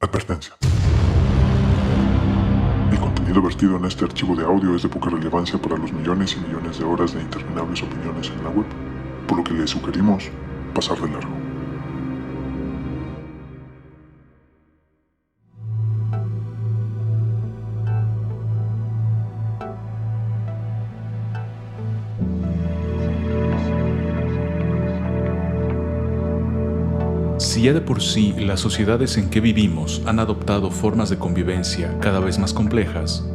Advertencia. El contenido vertido en este archivo de audio es de poca relevancia para los millones y millones de horas de interminables opiniones en la web, por lo que le sugerimos pasar de largo. Si ya de por sí las sociedades en que vivimos han adoptado formas de convivencia cada vez más complejas,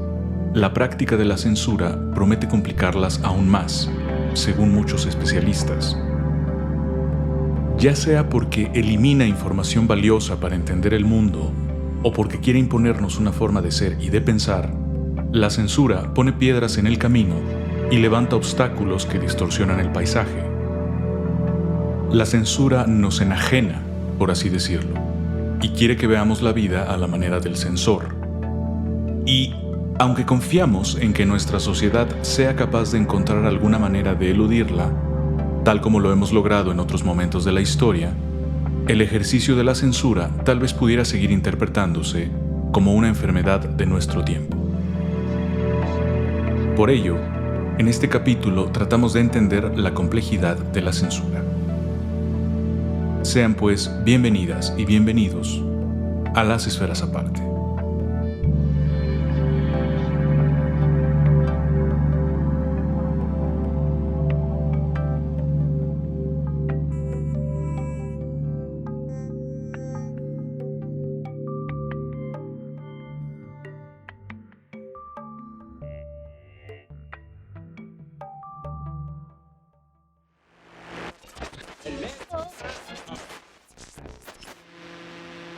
la práctica de la censura promete complicarlas aún más, según muchos especialistas. Ya sea porque elimina información valiosa para entender el mundo, o porque quiere imponernos una forma de ser y de pensar, la censura pone piedras en el camino y levanta obstáculos que distorsionan el paisaje. La censura nos enajena, por así decirlo, y quiere que veamos la vida a la manera del censor. Y, aunque confiamos en que nuestra sociedad sea capaz de encontrar alguna manera de eludirla, tal como lo hemos logrado en otros momentos de la historia, el ejercicio de la censura tal vez pudiera seguir interpretándose como una enfermedad de nuestro tiempo. Por ello, en este capítulo tratamos de entender la complejidad de la censura. Sean pues bienvenidas y bienvenidos a Las Esferas Aparte.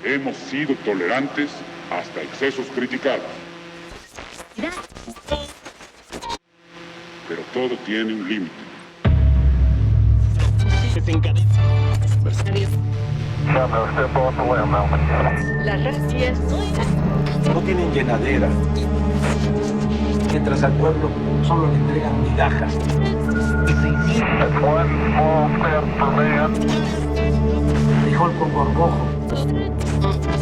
Hemos sido tolerantes hasta excesos criticados. Pero todo tiene un límite. Las racias No tienen llenadera, mientras al pueblo solo le entregan migajas. Frijol con gorgojo.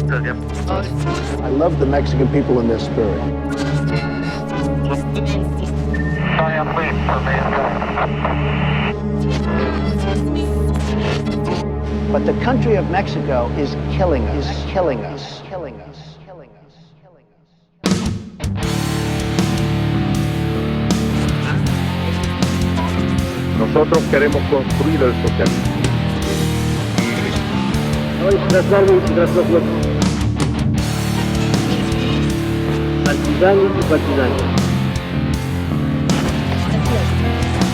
I love the Mexican people and their spirit. But the country of Mexico is killing us, killing us, killing us, killing us, killing us. Nosotros queremos construir el socialismo. Partisanos y partisanos.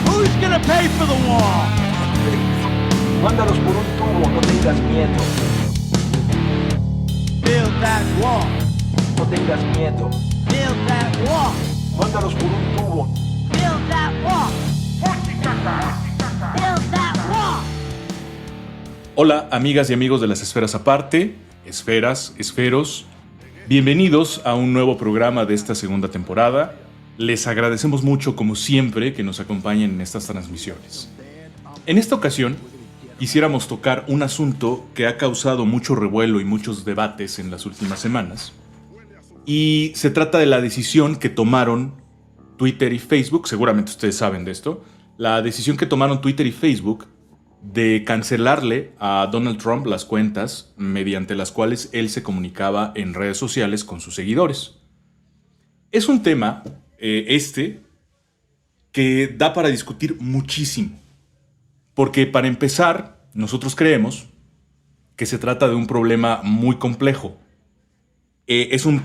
Who's gonna pay for the wall? Mándalos por un tubo, no tengas miedo. Build that wall. No tengas miedo. Build that wall. Mándalos por un tubo. Build that wall. Build that wall. Hola, amigas y amigos de Las Esferas Aparte, esferas, esferos. Bienvenidos a un nuevo programa de esta segunda temporada. Les agradecemos mucho, como siempre, que nos acompañen en estas transmisiones. En esta ocasión, quisiéramos tocar un asunto que ha causado mucho revuelo y muchos debates en las últimas semanas. Y se trata de la decisión que tomaron Twitter y Facebook, seguramente ustedes saben de esto, la decisión que tomaron Twitter y Facebook de cancelarle a Donald Trump las cuentas mediante las cuales él se comunicaba en redes sociales con sus seguidores. Es un tema, que da para discutir muchísimo. Porque para empezar, nosotros creemos que se trata de un problema muy complejo. Es un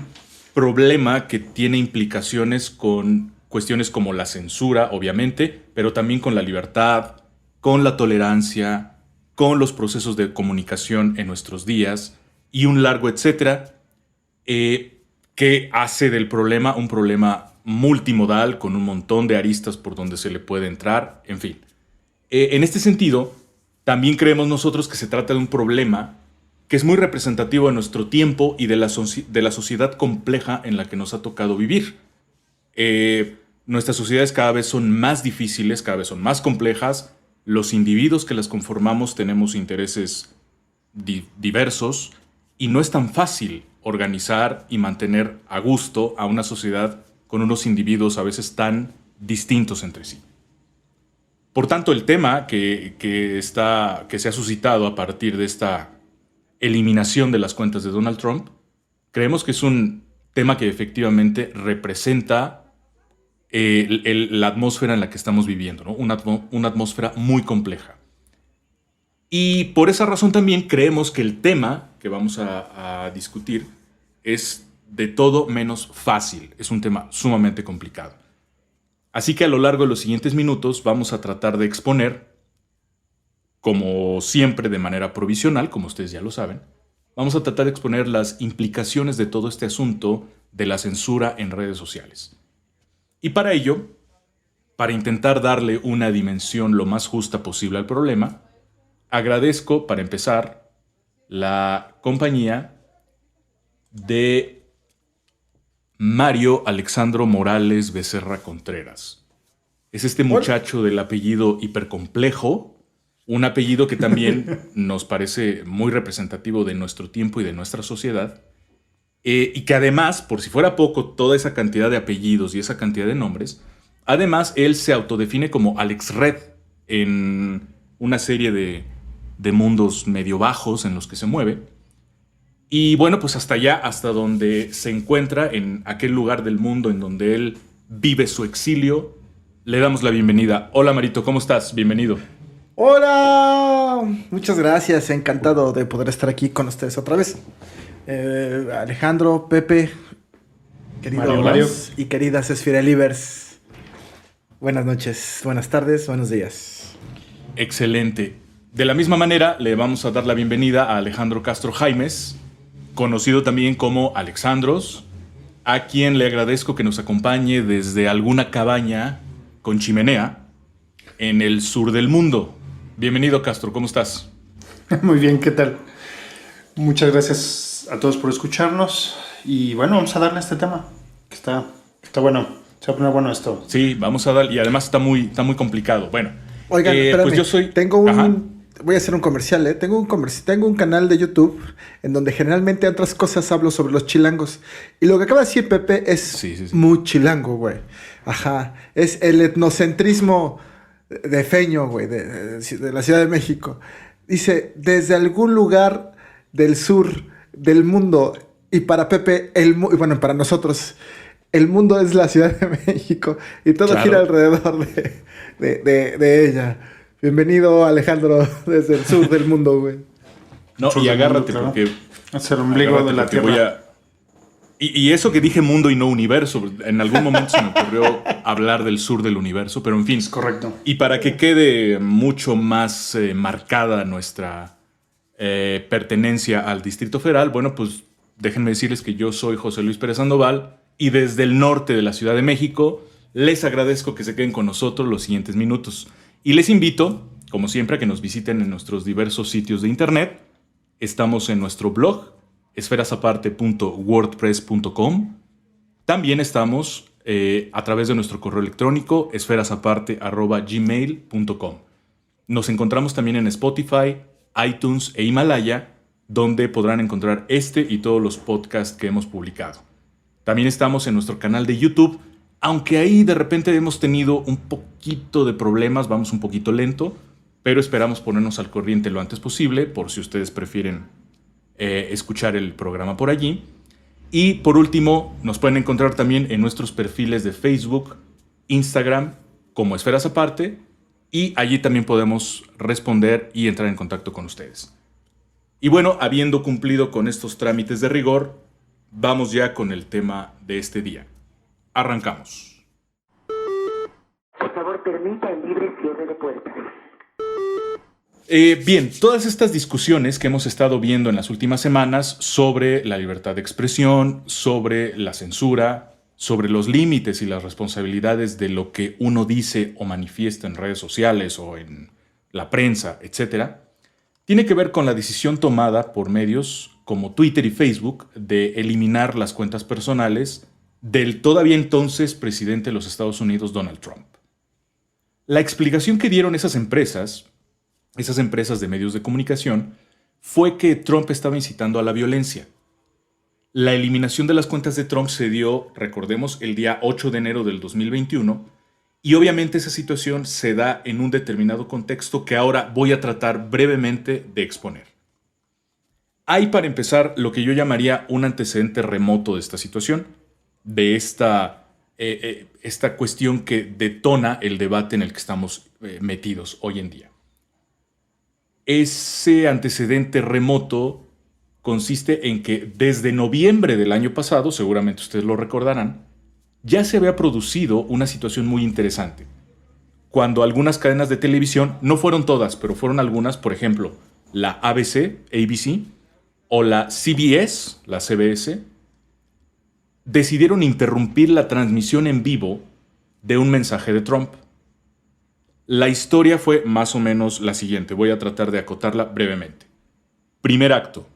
problema que tiene implicaciones con cuestiones como la censura, obviamente, pero también con la libertad, con la tolerancia, con los procesos de comunicación en nuestros días y un largo etcétera, que hace del problema un problema multimodal con un montón de aristas por donde se le puede entrar, en fin. En este sentido, también creemos nosotros que se trata de un problema que es muy representativo de nuestro tiempo y de la sociedad compleja en la que nos ha tocado vivir. Nuestras sociedades cada vez son más difíciles, cada vez son más complejas. Los individuos que las conformamos tenemos intereses diversos y no es tan fácil organizar y mantener a gusto a una sociedad con unos individuos a veces tan distintos entre sí. Por tanto, el tema que se ha suscitado a partir de esta eliminación de las cuentas de Donald Trump, creemos que es un tema que efectivamente representa la atmósfera en la que estamos viviendo, ¿no? Una atmósfera muy compleja. Y por esa razón también creemos que el tema que vamos a discutir es de todo menos fácil. Es un tema sumamente complicado. Así que a lo largo de los siguientes minutos vamos a tratar de exponer, como siempre de manera provisional, como ustedes ya lo saben, vamos a tratar de exponer las implicaciones de todo este asunto de la censura en redes sociales. Y para ello, para intentar darle una dimensión lo más justa posible al problema, agradezco, para empezar, la compañía de Mario Alexandro Morales Becerra Contreras. Es este muchacho del apellido hipercomplejo, un apellido que también nos parece muy representativo de nuestro tiempo y de nuestra sociedad, y que además, por si fuera poco, toda esa cantidad de apellidos y esa cantidad de nombres, además él se autodefine como Alex Red en una serie de mundos medio bajos en los que se mueve. Y bueno, pues hasta allá, hasta donde se encuentra, en aquel lugar del mundo en donde él vive su exilio, le damos la bienvenida. Hola Marito, ¿cómo estás? Bienvenido. Hola, muchas gracias, encantado de poder estar aquí con ustedes otra vez. Alejandro, Pepe, queridos Mario. y queridas Esfirelivers, buenas noches, buenas tardes, buenos días. Excelente. De la misma manera, le vamos a dar la bienvenida a Alejandro Castro Jaimes, conocido también como Alexandros, a quien le agradezco que nos acompañe desde alguna cabaña con chimenea en el sur del mundo. Bienvenido, Castro, ¿cómo estás? Muy bien, ¿qué tal? Muchas gracias a todos por escucharnos y bueno, vamos a darle a este tema, que está bueno, se va a poner bueno esto. Sí, vamos a dar, y además está muy complicado. Bueno, oigan, espérame, pues yo soy... Voy a hacer un comercial, ¿eh? Tengo un canal de YouTube en donde generalmente otras cosas hablo sobre los chilangos. Y lo que acaba de decir Pepe es muy chilango, güey. Ajá. Es el etnocentrismo de feño, güey, de la Ciudad de México. Dice, desde algún lugar del sur del mundo, y para Pepe, y bueno, para nosotros, el mundo es la Ciudad de México y todo gira alrededor de ella. Bienvenido, Alejandro, desde el sur del mundo, güey. No, y agárrate, mundo, porque... Es el ombligo de la Tierra. Y eso que dije mundo y no universo, en algún momento se me ocurrió hablar del sur del universo, pero en fin. Es correcto. Y para que quede mucho más marcada nuestra pertenencia al Distrito Federal, bueno, pues déjenme decirles que yo soy José Luis Pérez Sandoval y desde el norte de la Ciudad de México les agradezco que se queden con nosotros los siguientes minutos. Y les invito, como siempre, a que nos visiten en nuestros diversos sitios de internet. Estamos en nuestro blog, esferasaparte.wordpress.com. También estamos a través de nuestro correo electrónico, esferasaparte@gmail.com. Nos encontramos también en Spotify, iTunes e Himalaya, donde podrán encontrar este y todos los podcasts que hemos publicado. También estamos en nuestro canal de YouTube, aunque ahí de repente hemos tenido un poquito de problemas, vamos un poquito lento, pero esperamos ponernos al corriente lo antes posible, por si ustedes prefieren escuchar el programa por allí. Y por último, nos pueden encontrar también en nuestros perfiles de Facebook, Instagram, como Esferas Aparte, y allí también podemos responder y entrar en contacto con ustedes. Y bueno, habiendo cumplido con estos trámites de rigor, vamos ya con el tema de este día. Arrancamos. Por favor, permita el libre cierre de puertas. Bien, todas estas discusiones que hemos estado viendo en las últimas semanas sobre la libertad de expresión, sobre la censura, sobre los límites y las responsabilidades de lo que uno dice o manifiesta en redes sociales o en la prensa, etc., tiene que ver con la decisión tomada por medios como Twitter y Facebook de eliminar las cuentas personales del todavía entonces presidente de los Estados Unidos, Donald Trump. La explicación que dieron esas empresas de medios de comunicación, fue que Trump estaba incitando a la violencia. La eliminación de las cuentas de Trump se dio, recordemos, el día 8 de enero del 2021, y obviamente esa situación se da en un determinado contexto que ahora voy a tratar brevemente de exponer. Hay, para empezar, lo que yo llamaría un antecedente remoto de esta situación, de esta cuestión que detona el debate en el que estamos metidos hoy en día. Ese antecedente remoto consiste en que desde noviembre del año pasado, seguramente ustedes lo recordarán, ya se había producido una situación muy interesante. Cuando algunas cadenas de televisión, no fueron todas, pero fueron algunas, por ejemplo, la ABC, o la CBS, la CBS, decidieron interrumpir la transmisión en vivo de un mensaje de Trump. La historia fue más o menos la siguiente, voy a tratar de acotarla brevemente. Primer acto.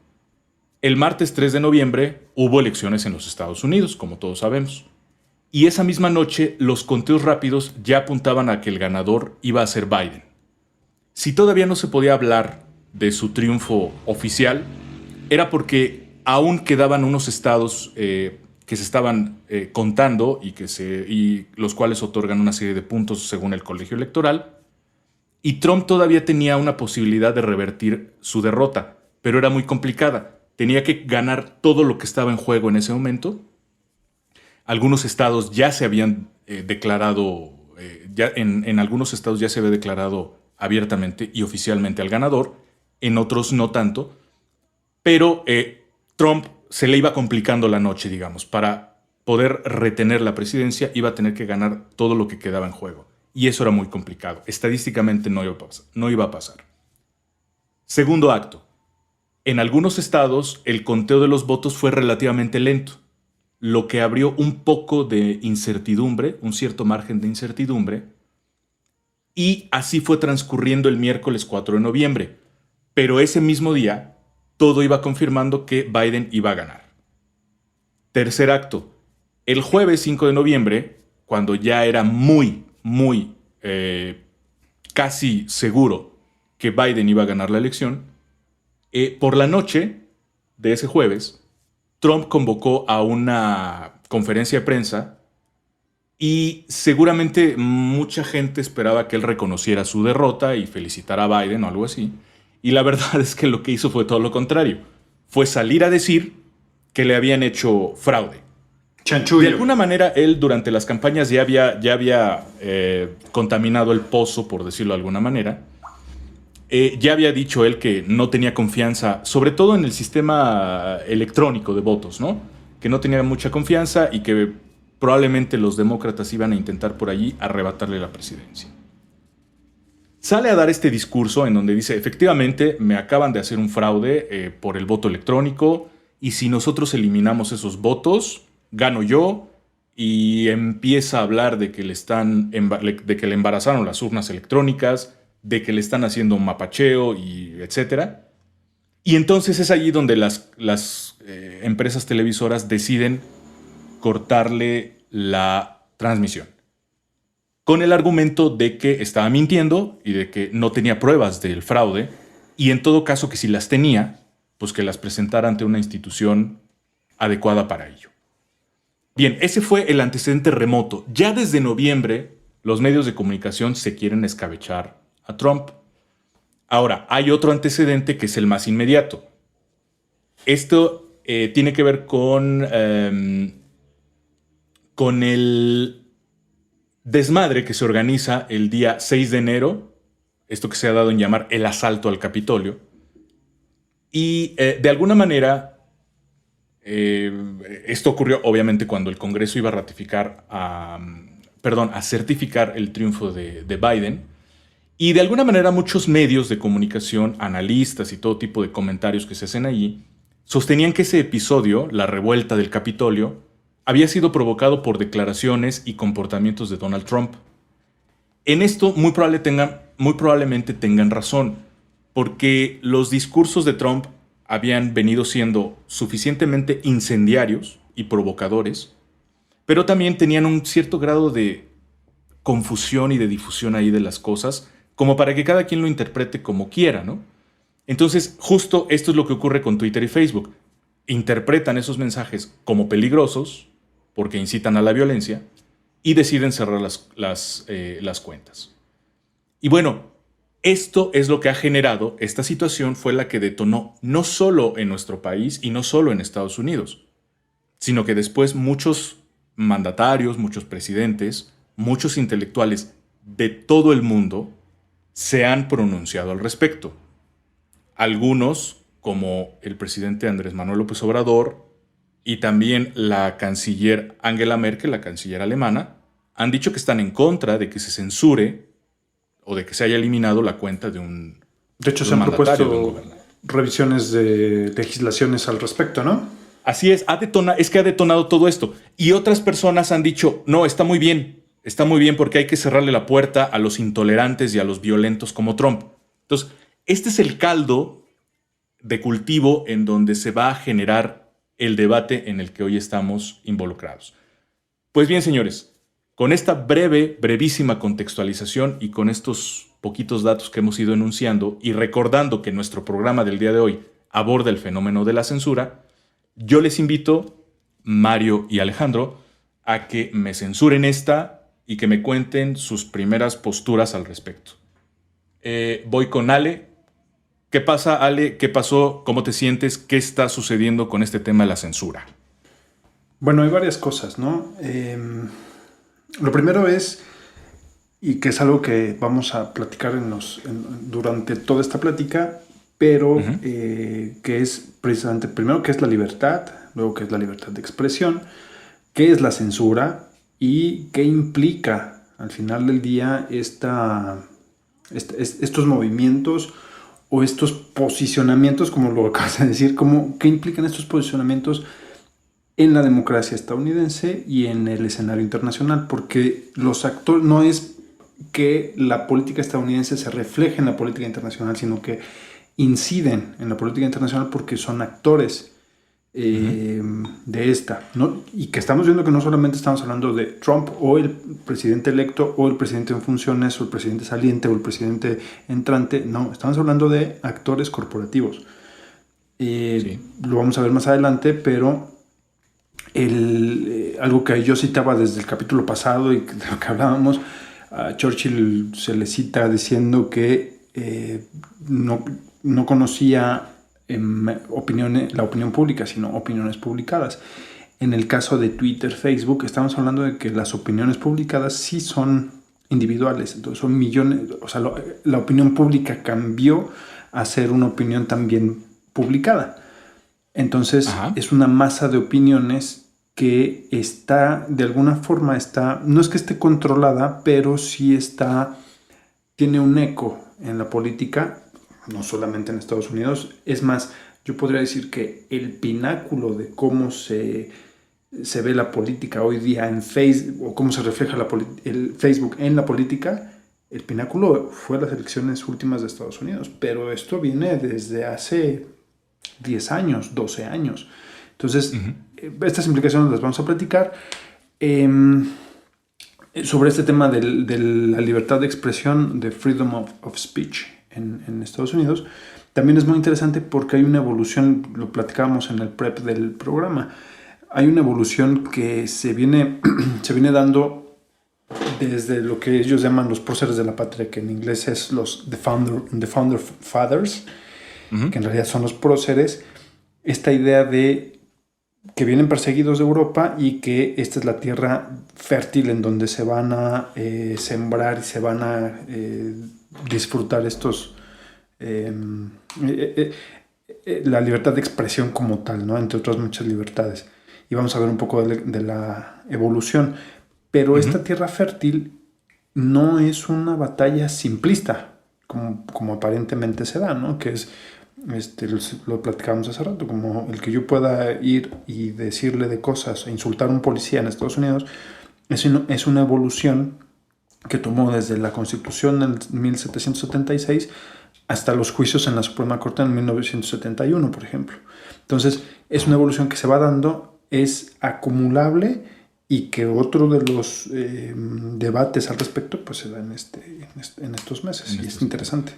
El martes 3 de noviembre hubo elecciones en los Estados Unidos, como todos sabemos. Y esa misma noche los conteos rápidos ya apuntaban a que el ganador iba a ser Biden. Si todavía no se podía hablar de su triunfo oficial, era porque aún quedaban unos estados que se estaban contando y los cuales otorgan una serie de puntos según el colegio electoral. Y Trump todavía tenía una posibilidad de revertir su derrota, pero era muy complicada. Tenía que ganar todo lo que estaba en juego en ese momento. Algunos estados ya se habían declarado, en algunos estados ya se había declarado abiertamente y oficialmente al ganador, en otros no tanto. Pero Trump se le iba complicando la noche, digamos. Para poder retener la presidencia iba a tener que ganar todo lo que quedaba en juego. Y eso era muy complicado. Estadísticamente no iba a pasar. Segundo acto. En algunos estados el conteo de los votos fue relativamente lento, lo que abrió un poco de incertidumbre, un cierto margen de incertidumbre, y así fue transcurriendo el miércoles 4 de noviembre. Pero ese mismo día todo iba confirmando que Biden iba a ganar. Tercer acto. El jueves 5 de noviembre, cuando ya era casi seguro que Biden iba a ganar la elección, por la noche de ese jueves, Trump convocó a una conferencia de prensa y seguramente mucha gente esperaba que él reconociera su derrota y felicitara a Biden o algo así. Y la verdad es que lo que hizo fue todo lo contrario. Fue salir a decir que le habían hecho fraude. Chanchullo. De alguna manera, él durante las campañas ya había contaminado el pozo, por decirlo de alguna manera. Ya había dicho él que no tenía confianza, sobre todo en el sistema electrónico de votos, ¿no? Que no tenía mucha confianza y que probablemente los demócratas iban a intentar por allí arrebatarle la presidencia. Sale a dar este discurso en donde dice, efectivamente, me acaban de hacer un fraude por el voto electrónico y si nosotros eliminamos esos votos, gano yo, y empieza a hablar de que le embarazaron las urnas electrónicas, de que le están haciendo un mapacheo, y etcétera. Y entonces es allí donde las empresas televisoras deciden cortarle la transmisión, con el argumento de que estaba mintiendo y de que no tenía pruebas del fraude, y en todo caso que si las tenía, pues que las presentara ante una institución adecuada para ello. Bien, ese fue el antecedente remoto. Ya desde noviembre, los medios de comunicación se quieren escabechar a Trump. Ahora, hay otro antecedente que es el más inmediato. Esto tiene que ver con el desmadre que se organiza el día 6 de enero, esto que se ha dado en llamar el asalto al Capitolio. Y de alguna manera, esto ocurrió obviamente cuando el Congreso iba a certificar el triunfo de Biden. Y de alguna manera muchos medios de comunicación, analistas y todo tipo de comentarios que se hacen allí, sostenían que ese episodio, la revuelta del Capitolio, había sido provocado por declaraciones y comportamientos de Donald Trump. En esto muy probablemente tengan razón, porque los discursos de Trump habían venido siendo suficientemente incendiarios y provocadores, pero también tenían un cierto grado de confusión y de difusión ahí de las cosas, como para que cada quien lo interprete como quiera, ¿no? Entonces, justo esto es lo que ocurre con Twitter y Facebook. interpretan esos mensajes como peligrosos porque incitan a la violencia y deciden cerrar las cuentas. Y bueno, esto es lo que ha generado, esta situación fue la que detonó no solo en nuestro país y no solo en Estados Unidos, sino que después muchos mandatarios, muchos presidentes, muchos intelectuales de todo el mundo se han pronunciado al respecto. Algunos, como el presidente Andrés Manuel López Obrador y también la canciller Angela Merkel, la canciller alemana, han dicho que están en contra de que se censure o de que se haya eliminado la cuenta de un De hecho, se han propuesto revisiones de legislaciones al respecto, ¿no? Así es, es que ha detonado todo esto. Y otras personas han dicho, no, está muy bien porque hay que cerrarle la puerta a los intolerantes y a los violentos como Trump. Entonces, este es el caldo de cultivo en donde se va a generar el debate en el que hoy estamos involucrados. Pues bien, señores, con esta brevísima contextualización y con estos poquitos datos que hemos ido enunciando y recordando que nuestro programa del día de hoy aborda el fenómeno de la censura, yo les invito, Mario y Alejandro, a que me censuren esta y que me cuenten sus primeras posturas al respecto. Voy con Ale. ¿Qué pasa, Ale? ¿Qué pasó? ¿Cómo te sientes? ¿Qué está sucediendo con este tema de la censura? Bueno, hay varias cosas, ¿no? Lo primero es, y que es algo que vamos a platicar durante toda esta plática, pero que es precisamente, primero, qué es la libertad, luego qué es la libertad de expresión, qué es la censura y qué implica al final del día estos movimientos o estos posicionamientos, como lo acabas de decir, qué implican estos posicionamientos en la democracia estadounidense y en el escenario internacional, porque los actores no es que la política estadounidense se refleje en la política internacional, sino que inciden en la política internacional porque son actores de esta, ¿no? Y que estamos viendo que no solamente estamos hablando de Trump o el presidente electo o el presidente en funciones o el presidente saliente o el presidente entrante, no, estamos hablando de actores corporativos. Sí. Lo vamos a ver más adelante, pero algo que yo citaba desde el capítulo pasado y de lo que hablábamos, a Churchill se le cita diciendo que no conocía la opinión pública, sino opiniones publicadas. En el caso de Twitter, Facebook, estamos hablando de que las opiniones publicadas sí son individuales, entonces son millones, o sea, la opinión pública cambió a ser una opinión también publicada. Entonces, es una masa de opiniones que está, de alguna forma no es que esté controlada, pero sí tiene un eco en la política, no solamente en Estados Unidos. Es más, yo podría decir que el pináculo de cómo se ve la política hoy día en Facebook, o cómo se refleja el Facebook en la política, el pináculo fue las elecciones últimas de Estados Unidos, pero esto viene desde hace 10 años, 12 años. Entonces, estas implicaciones las vamos a platicar. Sobre este tema de la libertad de expresión, de freedom of speech en Estados Unidos, también es muy interesante porque hay una evolución, lo platicábamos en el prep del programa, hay una evolución que se viene dando desde lo que ellos llaman los próceres de la patria, que en inglés es the Founder Fathers, que en realidad son los próceres, esta idea de que vienen perseguidos de Europa y que esta es la tierra fértil en donde se van a sembrar y se van a disfrutar la libertad de expresión como tal, ¿no? Entre otras muchas libertades. Y vamos a ver un poco de la evolución. Pero esta tierra fértil no es una batalla simplista, como aparentemente se da, ¿no? Que es, lo platicábamos hace rato, como el que yo pueda ir y decirle de cosas e insultar a un policía en Estados Unidos, es una evolución que tomó desde la Constitución en 1776 hasta los juicios en la Suprema Corte en 1971, por ejemplo. Entonces, es una evolución que se va dando, es acumulable y que otro de los debates al respecto pues se da en estos meses y es interesante.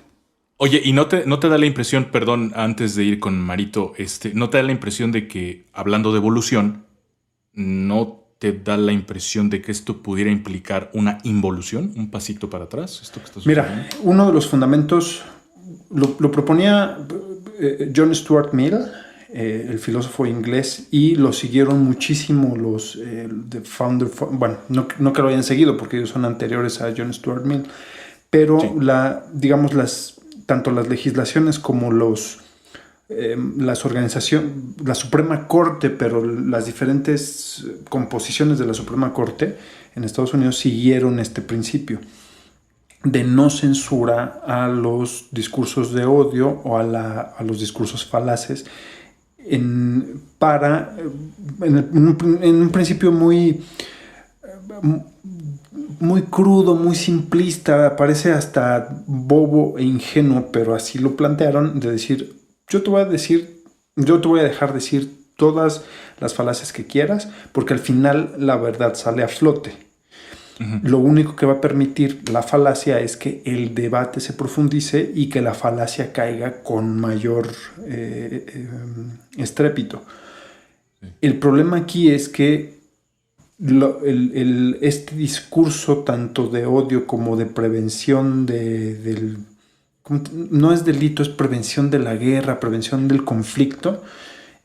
Oye, ¿y no te da la impresión, perdón, antes de ir con Marito, no te da la impresión de que, hablando de evolución, no te da la impresión de que esto pudiera implicar una involución, un pasito para atrás? ¿Esto que estás Mira, uno de los fundamentos lo proponía John Stuart Mill, el filósofo inglés, y lo siguieron muchísimo los The Founder. Bueno, no que lo hayan seguido porque ellos son anteriores a John Stuart Mill, pero sí, tanto las legislaciones como las organizaciones, la Suprema Corte, pero las diferentes composiciones de la Suprema Corte en Estados Unidos siguieron este principio de no censura a los discursos de odio o a los discursos falaces en un principio muy crudo, muy simplista, parece hasta bobo e ingenuo, pero así lo plantearon, de decir, yo te voy a dejar decir todas las falacias que quieras, porque al final la verdad sale a flote. Uh-huh. Lo único que va a permitir la falacia es que el debate se profundice y que la falacia caiga con mayor estrépito. Sí. El problema aquí es que este discurso tanto de odio como de prevención no es delito, es prevención de la guerra, prevención del conflicto,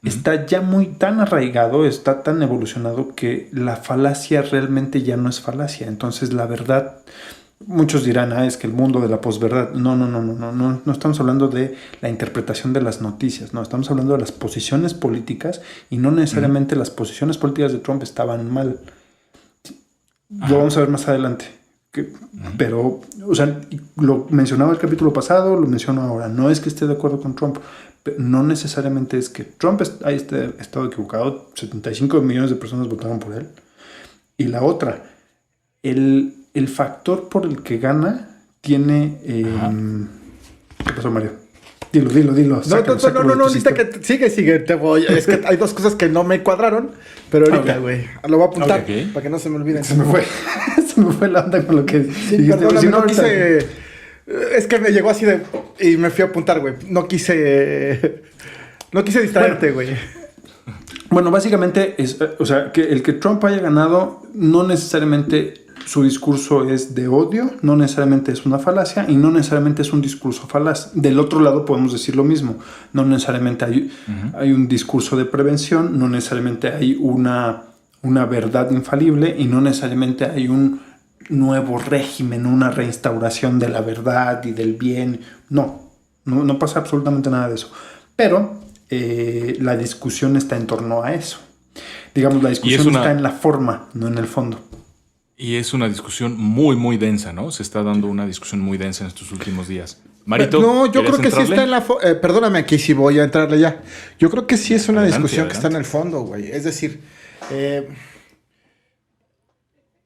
está ya tan arraigado, está tan evolucionado que la falacia realmente ya no es falacia. Entonces la verdad, muchos dirán, es que el mundo de la posverdad. No estamos hablando de la interpretación de las noticias, no, estamos hablando de las posiciones políticas, y no necesariamente las posiciones políticas de Trump estaban mal. Lo vamos a ver más adelante. Pero, o sea, lo mencionaba el capítulo pasado, lo menciono ahora. No es que esté de acuerdo con Trump, no necesariamente es que Trump haya estado equivocado. 75 millones de personas votaron por él. Y la otra, el factor por el que gana tiene... ¿Qué pasó, Mario? Dilo. No, ahorita que sigue, te voy. Es que hay dos cosas que no me cuadraron, pero ahorita, güey, lo voy a apuntar para que no se me olviden. Se me fue la onda con lo que dijiste. Perdóname, no quise... Es que me llegó así y me fui a apuntar, güey. No quise distraerte, güey. Bueno, básicamente o sea, que el que Trump haya ganado no necesariamente su discurso es de odio, no necesariamente es una falacia y no necesariamente es un discurso falaz. Del otro lado podemos decir lo mismo. No necesariamente hay un discurso de prevención, no necesariamente hay una verdad infalible y no necesariamente hay un nuevo régimen, una reinstauración de la verdad y del bien. No pasa absolutamente nada de eso. Pero la discusión está en torno a eso. Digamos, la discusión está en la forma, no en el fondo. Y es una discusión muy, muy densa, ¿no? Se está dando una discusión muy densa en estos últimos días. Marito, no, yo creo que sí está en la... perdóname, aquí sí voy a entrarle ya. Yo creo que sí es una discusión que está en el fondo, güey. Es decir,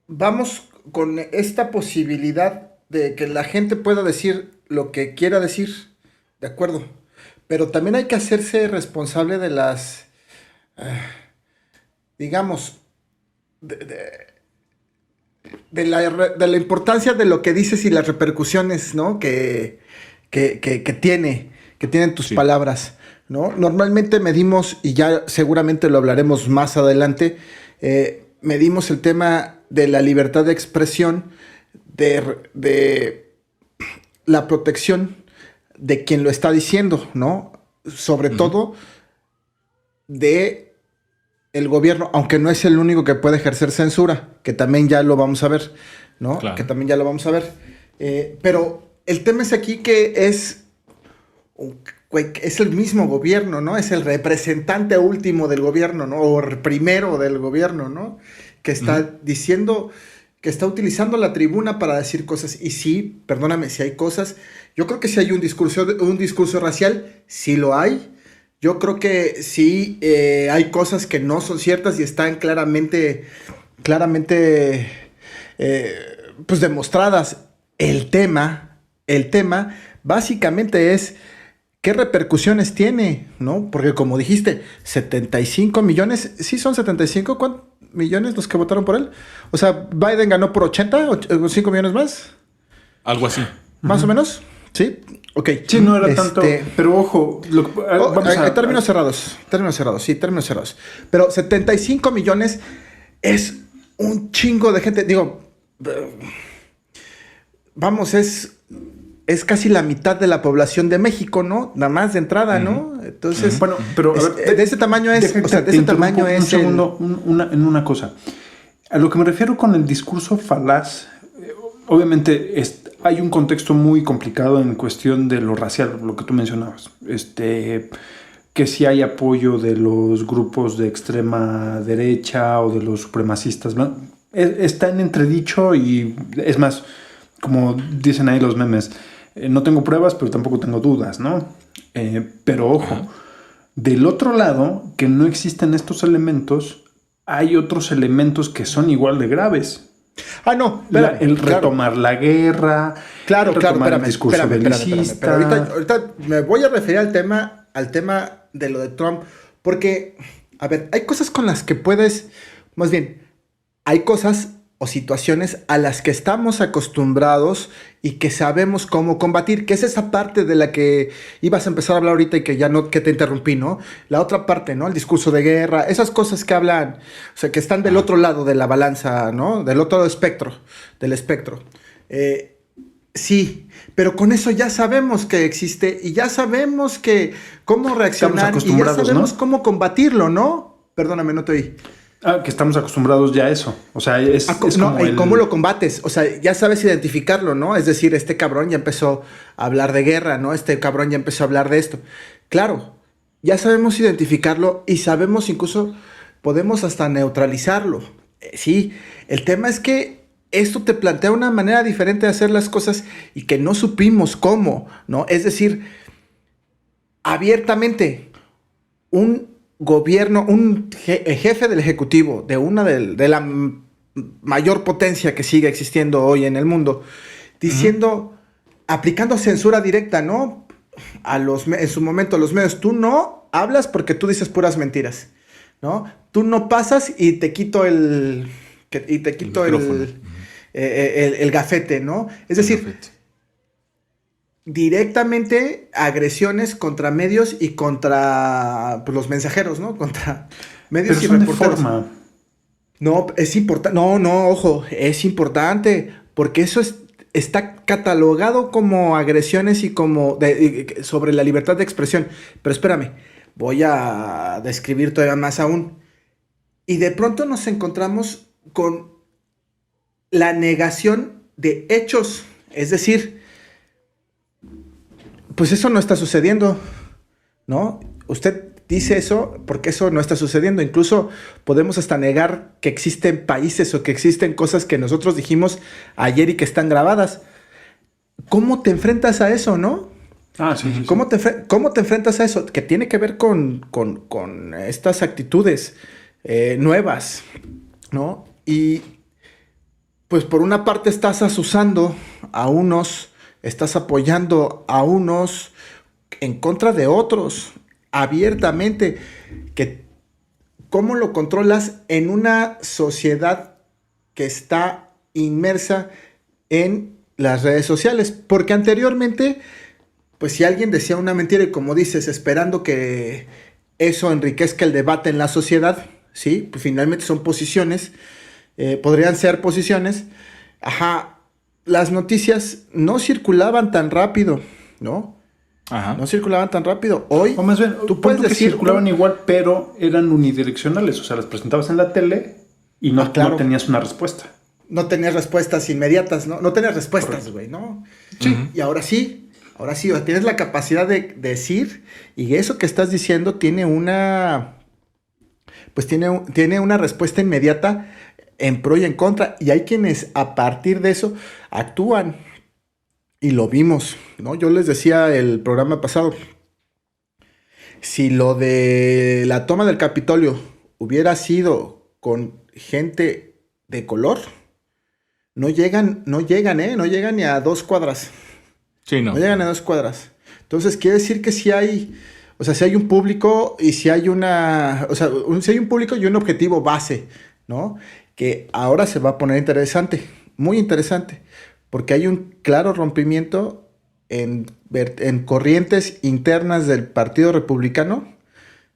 vamos con esta posibilidad de que la gente pueda decir lo que quiera decir, de acuerdo. Pero también hay que hacerse responsable de las... digamos... De la importancia de lo que dices y las repercusiones, ¿no? que tienen tus palabras, ¿no? Normalmente medimos, y ya seguramente lo hablaremos más adelante, medimos el tema de la libertad de expresión, de la protección de quien lo está diciendo, ¿no? Sobre todo de el gobierno, aunque no es el único que puede ejercer censura, que también ya lo vamos a ver, ¿no? Claro. Que también ya lo vamos a ver. Pero el tema es aquí que es el mismo gobierno, ¿no? Es el representante último del gobierno, ¿no? O primero del gobierno, ¿no? Que está diciendo, que está utilizando la tribuna para decir cosas. Y sí, perdóname, si hay cosas, yo creo que si hay un discurso racial, sí lo hay. Yo creo que sí hay cosas que no son ciertas y están claramente pues demostradas. El tema básicamente es qué repercusiones tiene, ¿no? Porque como dijiste, 75 millones, ¿sí son 75? ¿Cuántos millones los que votaron por él? O sea, Biden ganó por 80 o 5 millones más. Algo así. Más o menos. ¿Sí? Ok. Sí, no era tanto... Pero ojo... Términos cerrados. Sí, términos cerrados. Pero 75 millones es un chingo de gente. Digo... Vamos, es casi la mitad de la población de México, ¿no? Nada más de entrada, ¿no? Entonces... Bueno, pero... A ver, de ese tamaño es... O sea, de ese tamaño es... Un segundo, en una cosa. A lo que me refiero con el discurso falaz... Obviamente hay un contexto muy complicado en cuestión de lo racial, lo que tú mencionabas. Que si hay apoyo de los grupos de extrema derecha o de los supremacistas blancos. Está en entredicho y es más, como dicen ahí los memes, no tengo pruebas, pero tampoco tengo dudas, ¿no? Pero ojo, del otro lado, que no existen estos elementos, hay otros elementos que son igual de graves. No, el retomar la guerra, el discurso belicista. Pero ahorita me voy a referir al tema de lo de Trump, porque, a ver, hay cosas con las que puedes, más bien, hay cosas o situaciones a las que estamos acostumbrados y que sabemos cómo combatir, que es esa parte de la que ibas a empezar a hablar ahorita y que ya no, que te interrumpí, ¿no? La otra parte, ¿no? El discurso de guerra, esas cosas que hablan, o sea, que están del otro lado de la balanza, ¿no? Del otro espectro, del espectro. Sí, pero con eso ya sabemos que existe y ya sabemos cómo reaccionar y ya sabemos, ¿no?, cómo combatirlo, ¿no? Perdóname, no te oí. Que estamos acostumbrados ya a eso. O sea, es como ¿cómo lo combates? O sea, ya sabes identificarlo, ¿no? Es decir, este cabrón ya empezó a hablar de guerra, ¿no? Este cabrón ya empezó a hablar de esto. Claro, ya sabemos identificarlo y sabemos incluso, podemos hasta neutralizarlo. Sí, el tema es que esto te plantea una manera diferente de hacer las cosas y que no supimos cómo, ¿no? Es decir, abiertamente, un gobierno, un jefe del ejecutivo de una de la mayor potencia que sigue existiendo hoy en el mundo, diciendo, aplicando censura directa, ¿no? En su momento a los medios, tú no hablas porque tú dices puras mentiras, ¿no? Tú no pasas y te quito el gafete, ¿no? Es decir, directamente agresiones contra medios y contra los mensajeros, ¿no? Contra medios y reporteros. No, es importante. No, ojo, es importante porque eso está catalogado como agresiones y como sobre la libertad de expresión. Pero espérame, voy a describir todavía más aún. Y de pronto nos encontramos con la negación de hechos, es decir, pues eso no está sucediendo, ¿no? Usted dice eso porque eso no está sucediendo. Incluso podemos hasta negar que existen países o que existen cosas que nosotros dijimos ayer y que están grabadas. ¿Cómo te enfrentas a eso, no? Sí. ¿Cómo te enfrentas a eso? Que tiene que ver con estas actitudes nuevas, ¿no? Y pues por una parte estás asusando a unos, estás apoyando a unos en contra de otros, abiertamente. ¿Cómo lo controlas en una sociedad que está inmersa en las redes sociales? Porque anteriormente, pues si alguien decía una mentira y como dices, esperando que eso enriquezca el debate en la sociedad, ¿sí? Pues finalmente son posiciones, podrían ser posiciones, las noticias no circulaban tan rápido, ¿no? No circulaban tan rápido. Hoy, o más bien, tú puedes decir que circulaban igual, pero eran unidireccionales. O sea, las presentabas en la tele y no tenías una respuesta. No tenías respuestas inmediatas, ¿no? No tenías respuestas, güey, ¿no? Sí. Y ahora sí, o sea, tienes la capacidad de decir y eso que estás diciendo tiene una respuesta inmediata en pro y en contra, y hay quienes a partir de eso actúan, y lo vimos, ¿no? Yo les decía el programa pasado, si lo de la toma del Capitolio hubiera sido con gente de color, no llegan ni a 2 cuadras. Sí, no. No llegan a 2 cuadras. Entonces quiere decir que si hay un público y si hay si hay un público y un objetivo base, ¿no? Que ahora se va a poner interesante, muy interesante, porque hay un claro rompimiento en corrientes internas del Partido Republicano,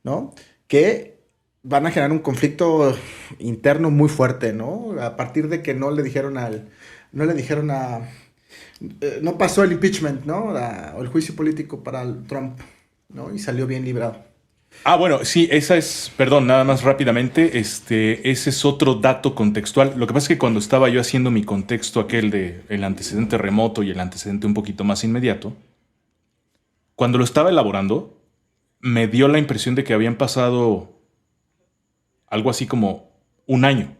¿no? Que van a generar un conflicto interno muy fuerte, ¿no? A partir de que no pasó el impeachment, ¿no? O el juicio político para Trump, ¿no? Y salió bien librado. Bueno, sí, perdón, nada más rápidamente, ese es otro dato contextual. Lo que pasa es que cuando estaba yo haciendo mi contexto aquel de el antecedente remoto y el antecedente un poquito más inmediato, cuando lo estaba elaborando, me dio la impresión de que habían pasado algo así como un año.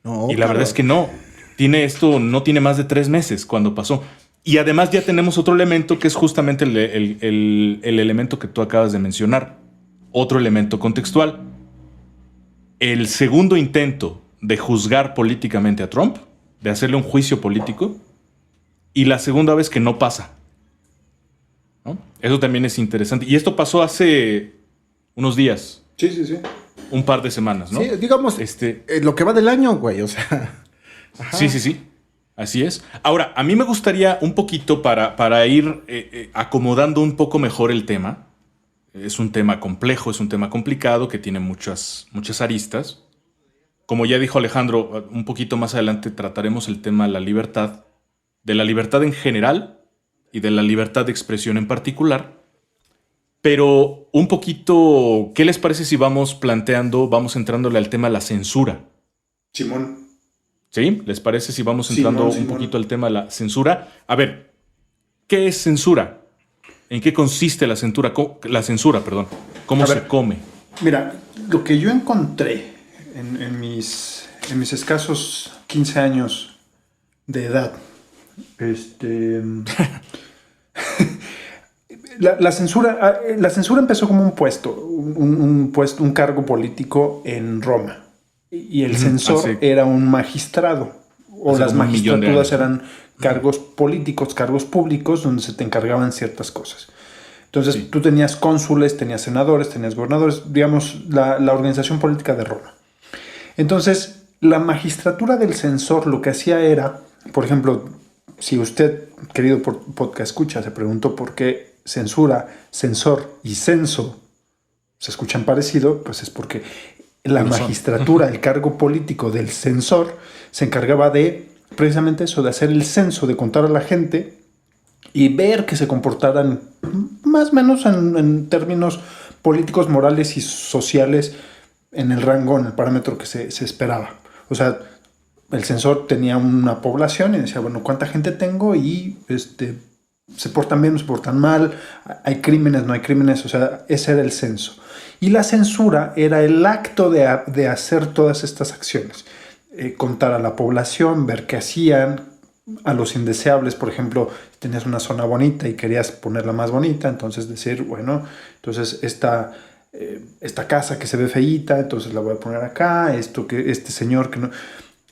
No, y la verdad es que no tiene más de 3 meses cuando pasó. Y además ya tenemos otro elemento que es justamente el elemento que tú acabas de mencionar. Otro elemento contextual. El segundo intento de juzgar políticamente a Trump, de hacerle un juicio político, y la segunda vez que no pasa, ¿no? Eso también es interesante. Y esto pasó hace unos días. Sí. Un par de semanas, ¿no? Sí, digamos, lo que va del año, güey, o sea. Ajá. Sí. Así es. Ahora, a mí me gustaría un poquito para ir acomodando un poco mejor el tema. Es un tema complejo, es un tema complicado que tiene muchas aristas. Como ya dijo Alejandro, un poquito más adelante trataremos el tema de la libertad en general y de la libertad de expresión en particular. Pero un poquito, ¿qué les parece si vamos entrándole al tema de la censura? Simón. ¿Sí? ¿Les parece si vamos entrando un poquito al tema de la censura? A ver, ¿qué es censura? ¿En qué consiste la censura? ¿Cómo se come? Mira, lo que yo encontré en mis escasos 15 años de edad, la censura empezó como un puesto, un cargo político en Roma. Y el censor era un magistrado, o las magistraturas eran cargos políticos, cargos públicos, donde se te encargaban ciertas cosas. Entonces tú tenías cónsules, tenías senadores, tenías gobernadores, digamos, la organización política de Roma. Entonces, la magistratura del censor lo que hacía era, por ejemplo, si usted, querido podcast escucha, se preguntó por qué censura, censor y censo se escuchan parecido, pues es porque la magistratura, el cargo político del censor, se encargaba de precisamente eso, de hacer el censo, de contar a la gente y ver que se comportaran más o menos en términos políticos, morales y sociales en el rango, en el parámetro que se esperaba. O sea, el censor tenía una población y decía, bueno, ¿cuánta gente tengo? Y se portan bien, no se portan mal, hay crímenes, no hay crímenes, o sea, ese era el censo. Y la censura era el acto de hacer todas estas acciones. Contar a la población, ver qué hacían, a los indeseables, por ejemplo, tenías una zona bonita y querías ponerla más bonita, entonces decir, bueno, entonces esta casa que se ve feíta, entonces la voy a poner acá, este señor que no...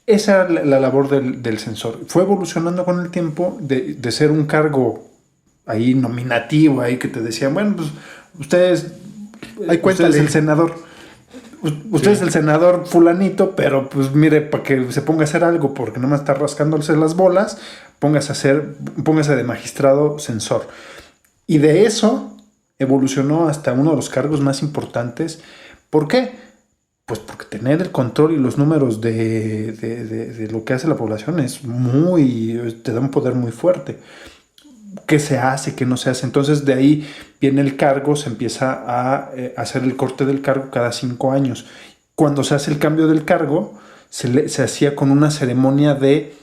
Esa era la labor del censor. Fue evolucionando con el tiempo de ser un cargo ahí nominativo, ahí que te decían, bueno, pues usted es el senador. Usted es el senador fulanito, pero pues mire, para que se ponga a hacer algo, porque no me está rascándose las bolas, póngase de magistrado censor. Y de eso evolucionó hasta uno de los cargos más importantes. ¿Por qué? Pues porque tener el control y los números de lo que hace la población te da un poder muy fuerte. ¿Qué se hace? ¿Qué no se hace? Entonces de ahí viene el cargo, se empieza a hacer el corte del cargo cada 5 años. Cuando se hace el cambio del cargo, se hacía con una ceremonia de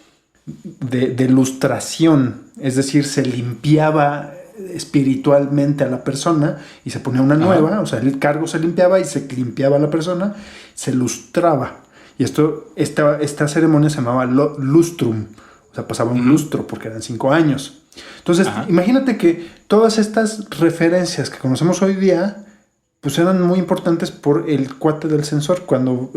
lustración, es decir, se limpiaba espiritualmente a la persona y se ponía una nueva, o sea, el cargo se limpiaba y se limpiaba a la persona, se lustraba. Y esta ceremonia se llamaba lustrum, o sea, pasaba un lustro porque eran 5 años. Entonces, imagínate que todas estas referencias que conocemos hoy día, pues eran muy importantes por el cuate del censor, cuando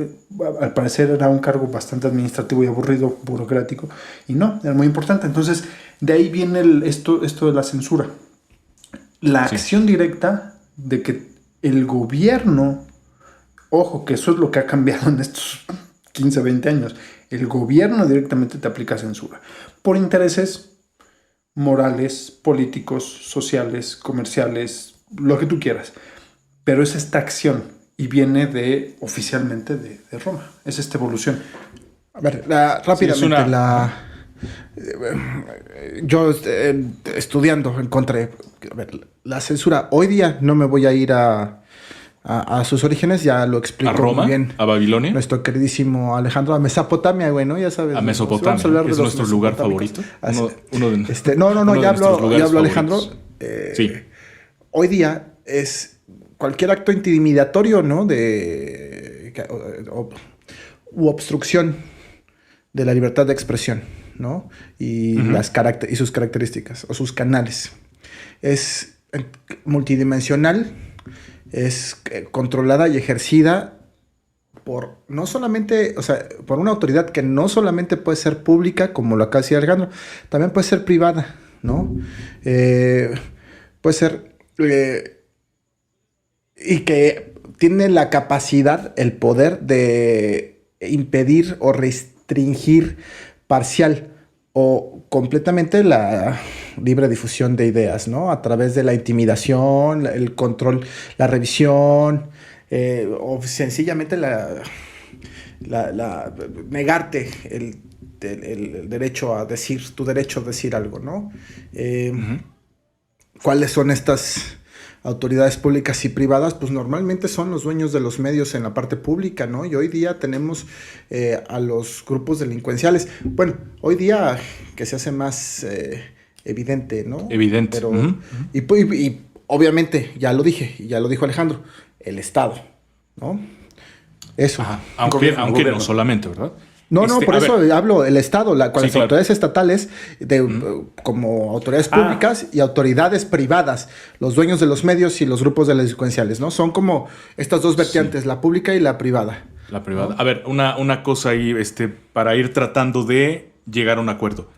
al parecer era un cargo bastante administrativo y aburrido, burocrático, y no, era muy importante. Entonces, de ahí viene esto de la censura. La acción directa de que el gobierno, ojo, que eso es lo que ha cambiado en estos 15, 20 años, el gobierno directamente te aplica censura por intereses morales, políticos, sociales, comerciales, lo que tú quieras. Pero es esta acción y viene oficialmente de Roma. Es esta evolución. A ver, rápidamente, yo estudiando encontré, a ver, la censura. Hoy día no me voy a ir a sus orígenes, ya lo explico ¿A Roma? Muy bien. ¿A Babilonia? Nuestro queridísimo Alejandro, a Mesopotamia, güey, ¿no? Ya sabes. A Mesopotamia, ¿es nuestro lugar favorito? Ya habló Alejandro. Sí. Hoy día es cualquier acto intimidatorio, ¿no? U obstrucción de la libertad de expresión, ¿no? Y sus características o sus canales. Es multidimensional, es controlada y ejercida por no solamente, o sea, por una autoridad que no solamente puede ser pública, como lo acaba de decir Alejandro, también puede ser privada, ¿no? Puede ser y que tiene la capacidad, el poder de impedir o restringir parcial o completamente la libre difusión de ideas, ¿no? A través de la intimidación, el control, la revisión, o sencillamente negarte el derecho a decir, tu derecho a decir algo, ¿no? ¿Cuáles son estas autoridades públicas y privadas? Pues normalmente son los dueños de los medios en la parte pública, ¿no? Y hoy día tenemos a los grupos delincuenciales. Bueno, hoy día que se hace más evidente, ¿no? Evidente. Pero, y obviamente, ya lo dije, y ya lo dijo Alejandro, el Estado, ¿no? Eso. Ajá. Aunque no solamente, ¿verdad? No, por eso hablo el Estado, con las autoridades estatales, como autoridades públicas y autoridades privadas, los dueños de los medios y los grupos delincuenciales, ¿no? Son como estas dos vertientes, la pública y la privada. La privada. ¿No? A ver, una cosa ahí, para ir tratando de llegar a un acuerdo.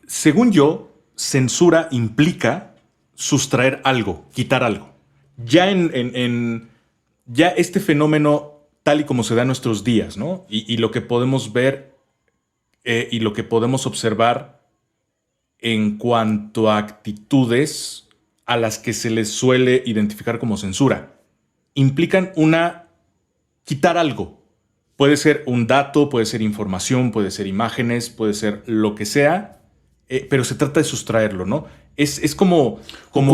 Según yo, censura implica sustraer algo, quitar algo. Ya ya este fenómeno, tal y como se da en nuestros días, ¿no? Y lo que podemos ver y lo que podemos observar en cuanto a actitudes a las que se les suele identificar como censura, implican quitar algo. Puede ser un dato, puede ser información, puede ser imágenes, puede ser lo que sea, pero se trata de sustraerlo, ¿no? Es como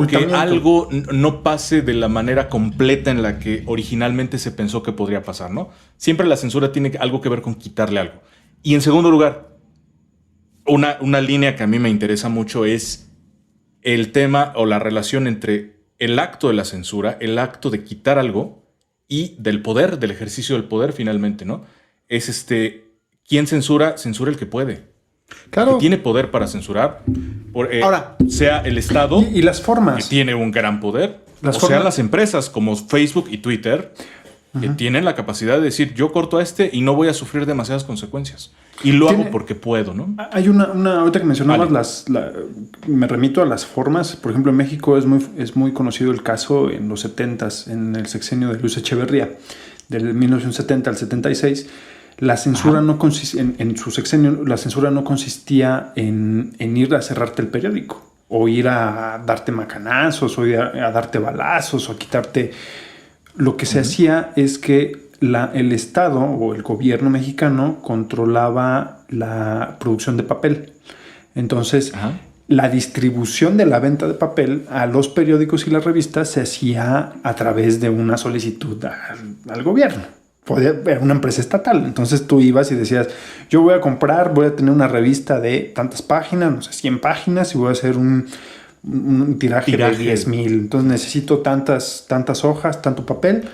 que algo no pase de la manera completa en la que originalmente se pensó que podría pasar, ¿no? Siempre la censura tiene algo que ver con quitarle algo. Y en segundo lugar, una línea que a mí me interesa mucho es el tema o la relación entre el acto de la censura, el acto de quitar algo y del poder, del ejercicio del poder finalmente, ¿no? Es ¿quién censura? Censura el que puede. Claro. Que tiene poder para censurar. Ahora, sea el Estado y las formas que tiene un gran poder, sean las empresas como Facebook y Twitter que tienen la capacidad de decir yo corto a y no voy a sufrir demasiadas consecuencias y lo hago porque puedo, ¿no? Hay ahorita que mencionabas me remito a las formas. Por ejemplo, en México es muy conocido el caso en los 70s, en el sexenio de Luis Echeverría, del 1970 al 76. La censura no consistía, en su sexenio, la censura no consistía en ir a cerrarte el periódico, o ir a darte macanazos, o ir a darte balazos, o a quitarte. Lo que se hacía es que el Estado o el gobierno mexicano controlaba la producción de papel. Entonces, la distribución de la venta de papel a los periódicos y las revistas se hacía a través de una solicitud al gobierno. Podía haber una empresa estatal. Entonces tú ibas y decías, yo voy a tener una revista de tantas páginas, no sé, 100 páginas, y voy a hacer un tiraje de 10,000. Entonces necesito tantas hojas, tanto papel,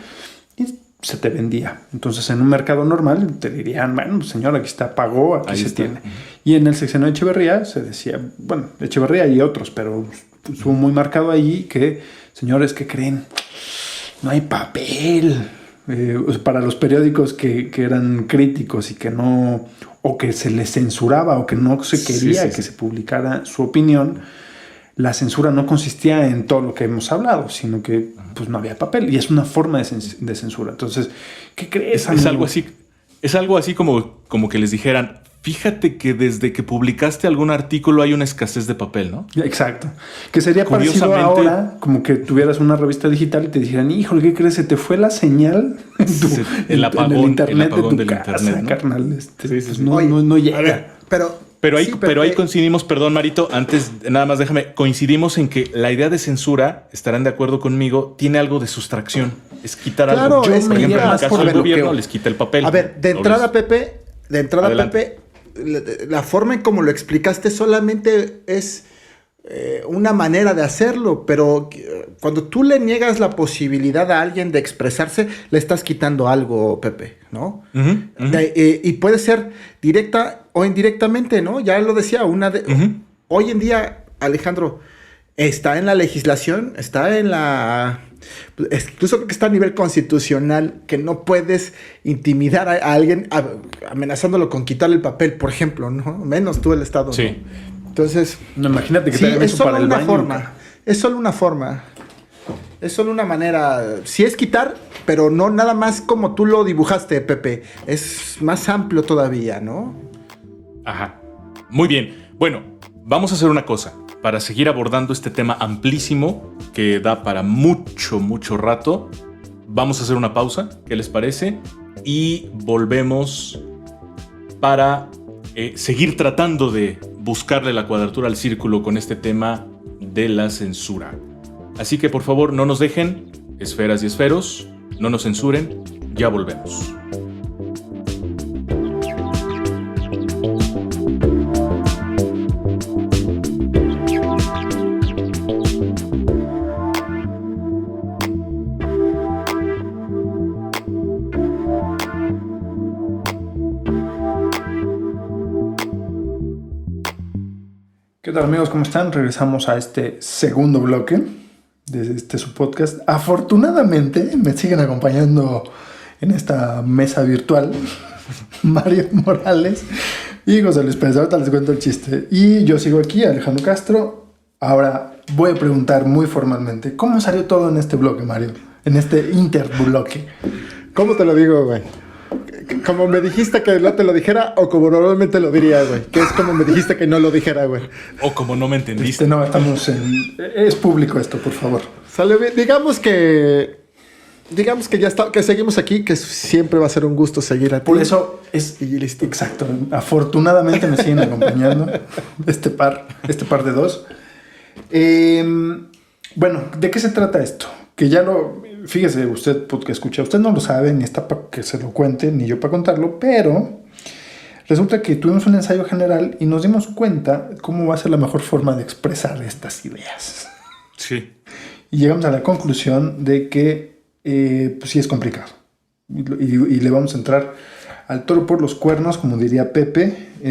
y se te vendía. Entonces en un mercado normal te dirían, bueno, señor, aquí está, pagó, aquí se tiene. Y en el sexenio de Echeverría se decía, bueno, Echeverría y otros, pero estuvo muy marcado ahí que, señores, ¿qué creen? No hay papel. Para los periódicos que eran críticos y que no, o que se les censuraba o que no se quería que se publicara su opinión, la censura no consistía en todo lo que hemos hablado, sino que pues no había papel, y es una forma de censura. Entonces, ¿qué crees? Es algo así como que les dijeran, Fíjate que desde que publicaste algún artículo hay una escasez de papel, ¿no? Exacto. Que sería parecido ahora, como que tuvieras una revista digital y te dijeran, híjole, ¿qué crees? Se te fue la señal el apagón, en el internet del casa, internet, ¿no? carnal. Sí. No llega. A ver, pero ahí coincidimos, perdón, Marito, antes nada más déjame, coincidimos en que la idea de censura, estarán de acuerdo conmigo, tiene algo de sustracción. Es quitar algo. Claro, Por ejemplo, en el caso del gobierno bloqueo. les quita el papel. A ver, de entrada, Pepe, Adelante. la forma en como lo explicaste solamente es una manera de hacerlo, pero cuando tú le niegas la posibilidad a alguien de expresarse, le estás quitando algo, Pepe, ¿no? Y puede ser directa o indirectamente, ¿no? Ya lo decía, hoy en día, Alejandro, está en la legislación, está en la... Incluso creo que está a nivel constitucional, que no puedes intimidar a alguien amenazándolo con quitarle el papel, por ejemplo, ¿no? Menos tú el Estado, sí. ¿no? Entonces, no, imagínate que sí, te hagan eso para el baño. Es solo una forma. Es solo una manera. Sí es quitar, pero no nada más como tú lo dibujaste, Pepe. Es más amplio todavía, ¿no? Ajá. Muy bien. Bueno, vamos a hacer una cosa. Para seguir abordando este tema amplísimo, que da para mucho, mucho rato, vamos a hacer una pausa. ¿Qué les parece? Y volvemos para seguir tratando de buscarle la cuadratura al círculo con este tema de la censura. Así que por favor no nos dejen, esferas y esferos, no nos censuren, ya volvemos. ¿Qué tal, amigos? ¿Cómo están? Regresamos a este segundo bloque de su podcast. Afortunadamente me siguen acompañando en esta mesa virtual Mario Morales y José Luis Pérez. Ahorita les cuento el chiste. Y yo sigo aquí, Alejandro Castro. Ahora voy a preguntar muy formalmente, ¿cómo salió todo en este bloque, Mario? En este interbloque. ¿Cómo te lo digo, güey? Como me dijiste que no te lo dijera, o como normalmente lo diría, güey. Que es como me dijiste que no lo dijera, güey. O como no me entendiste. No, estamos en... Es público esto, por favor. Sale bien. Digamos que ya está, que seguimos aquí, que siempre va a ser un gusto seguir aquí. Por eso es... Y listo. Exacto. Afortunadamente me siguen acompañando este par de dos. Bueno, ¿de qué se trata esto? Que ya lo... Fíjese usted, porque escucha, usted no lo sabe, ni está para que se lo cuente, ni yo para contarlo, pero resulta que tuvimos un ensayo general y nos dimos cuenta cómo va a ser la mejor forma de expresar estas ideas. Sí. Y llegamos a la conclusión de que pues sí es complicado. Y le vamos a entrar al toro por los cuernos, como diría Pepe, a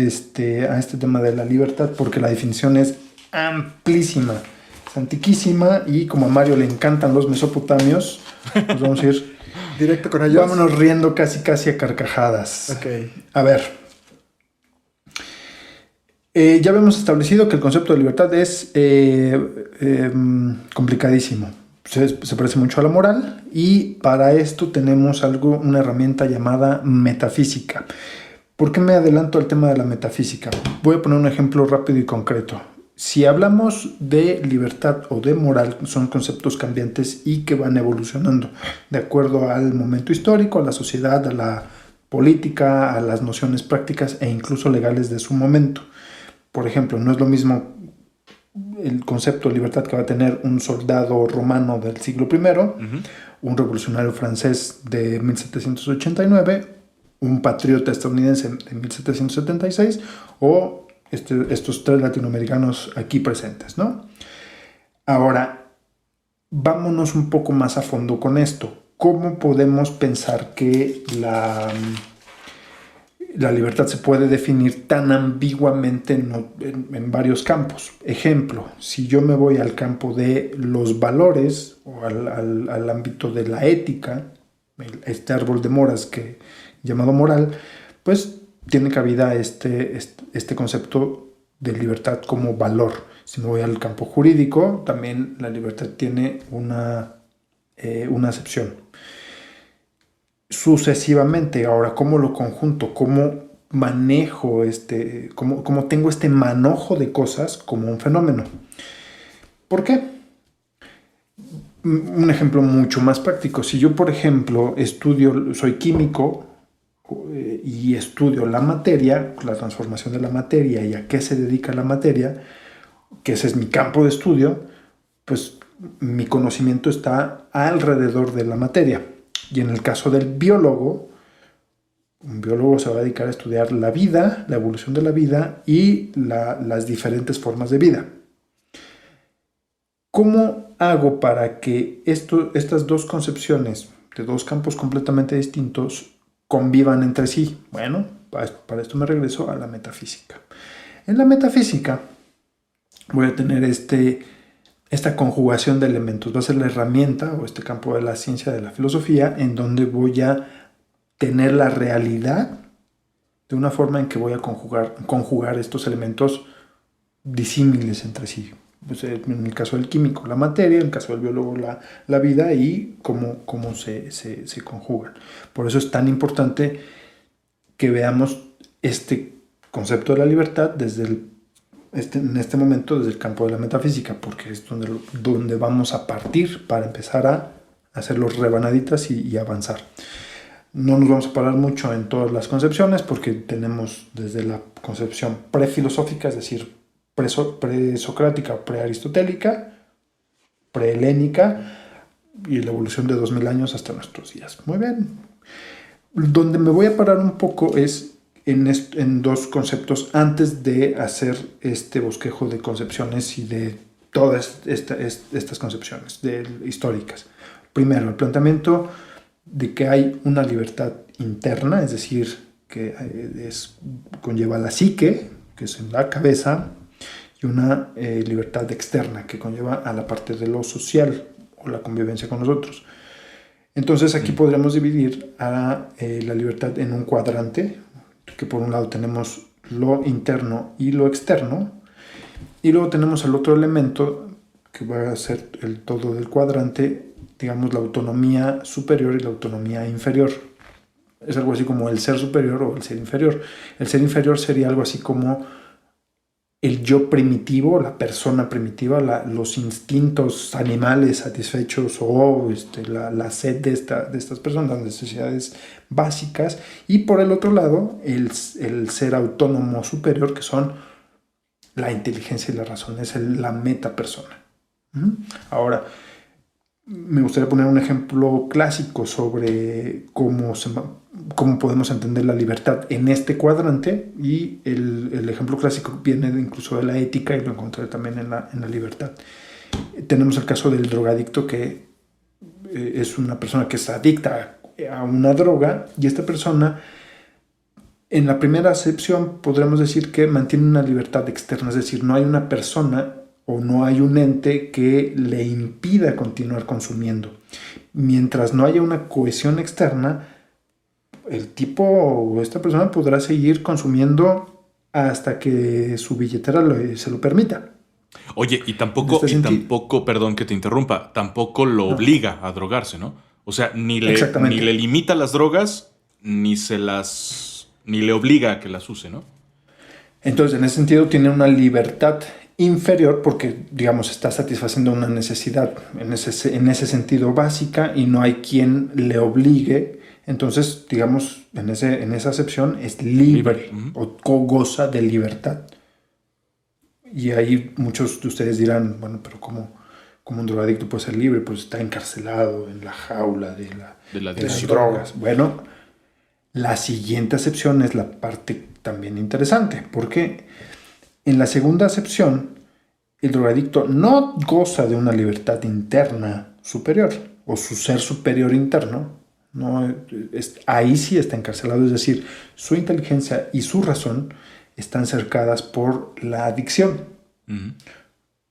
este tema de la libertad, porque la definición es amplísima. Antiquísima, y como a Mario le encantan los mesopotamios, pues vamos a ir directo con ellos. Vámonos riendo casi a carcajadas. Ok. A ver. Ya habíamos establecido que el concepto de libertad es complicadísimo. Se parece mucho a la moral, y para esto tenemos una herramienta llamada metafísica. ¿Por qué me adelanto al tema de la metafísica? Voy a poner un ejemplo rápido y concreto. Si hablamos de libertad o de moral, son conceptos cambiantes y que van evolucionando de acuerdo al momento histórico, a la sociedad, a la política, a las nociones prácticas e incluso legales de su momento. Por ejemplo, no es lo mismo el concepto de libertad que va a tener un soldado romano del siglo I, un revolucionario francés de 1789, un patriota estadounidense de 1776 o estos tres latinoamericanos aquí presentes, ¿no? Ahora, vámonos un poco más a fondo con esto. ¿Cómo podemos pensar que la libertad se puede definir tan ambiguamente en varios campos? Ejemplo, si yo me voy al campo de los valores o al ámbito de la ética, este árbol de moras llamado moral, pues tiene cabida este concepto de libertad como valor. Si me voy al campo jurídico, también la libertad tiene una acepción. Sucesivamente, ahora, ¿cómo lo conjunto? ¿Cómo manejo, cómo tengo este manojo de cosas como un fenómeno. ¿Por qué? Un ejemplo mucho más práctico. Si yo, por ejemplo, soy químico y estudio la materia, la transformación de la materia y a qué se dedica la materia, que ese es mi campo de estudio, pues mi conocimiento está alrededor de la materia. Y en el caso del biólogo, un biólogo se va a dedicar a estudiar la vida, la evolución de la vida y las diferentes formas de vida. ¿Cómo hago para que estas dos concepciones de dos campos completamente distintos convivan entre sí? Bueno, para esto me regreso a la metafísica. En la metafísica voy a tener esta conjugación de elementos. Va a ser la herramienta o este campo de la ciencia, de la filosofía, en donde voy a tener la realidad de una forma en que voy a conjugar estos elementos disímiles entre sí. Pues en el caso del químico, la materia; en el caso del biólogo, la vida, y cómo se conjugan. Por eso es tan importante que veamos este concepto de la libertad en este momento desde el campo de la metafísica, porque es donde vamos a partir para empezar a hacer los rebanaditas y avanzar. No nos vamos a parar mucho en todas las concepciones, porque tenemos desde la concepción prefilosófica, es decir, presocrática o prearistotélica, prehelénica, y la evolución de 2000 años hasta nuestros días. Muy bien. Donde me voy a parar un poco es en dos conceptos antes de hacer este bosquejo de concepciones y de todas estas concepciones históricas. Primero, el planteamiento de que hay una libertad interna, es decir, que conlleva la psique, que es en la cabeza, y una libertad externa, que conlleva a la parte de lo social o la convivencia con nosotros. Entonces aquí podríamos dividir a la libertad en un cuadrante, que por un lado tenemos lo interno y lo externo, y luego tenemos el otro elemento que va a ser el todo del cuadrante, digamos la autonomía superior y la autonomía inferior. Es algo así como el ser superior o el ser inferior. El ser inferior sería algo así como el yo primitivo, la persona primitiva, los instintos animales satisfechos o la sed de estas personas, las necesidades básicas. Y por el otro lado, el ser autónomo superior, que son la inteligencia y la razón, es la metapersona. Ahora, me gustaría poner un ejemplo clásico sobre cómo podemos entender la libertad en este cuadrante, y el ejemplo clásico viene incluso de la ética, y lo encontré también en la libertad. Tenemos el caso del drogadicto, que es una persona que es adicta a una droga, y esta persona, en la primera acepción, podríamos decir que mantiene una libertad externa, es decir, no hay una persona o no hay un ente que le impida continuar consumiendo. Mientras no haya una cohesión externa, el tipo o esta persona podrá seguir consumiendo hasta que su billetera se lo permita. Oye, y tampoco, perdón que te interrumpa, tampoco lo obliga a drogarse, ¿no? O sea, ni le limita las drogas, ni le obliga a que las use, ¿no? Entonces, en ese sentido, tiene una libertad inferior, porque, digamos, está satisfaciendo una necesidad en ese sentido básica, y no hay quien le obligue. Entonces, digamos, en esa acepción es libre. O goza de libertad. Y ahí muchos de ustedes dirán, bueno, pero ¿cómo un drogadicto puede ser libre? Pues está encarcelado en la jaula de las drogas. Bueno, la siguiente acepción es la parte también interesante, porque en la segunda acepción, el drogadicto no goza de una libertad interna superior, o su ser superior interno. No, ahí sí está encarcelado, es decir, su inteligencia y su razón están cercadas por la adicción.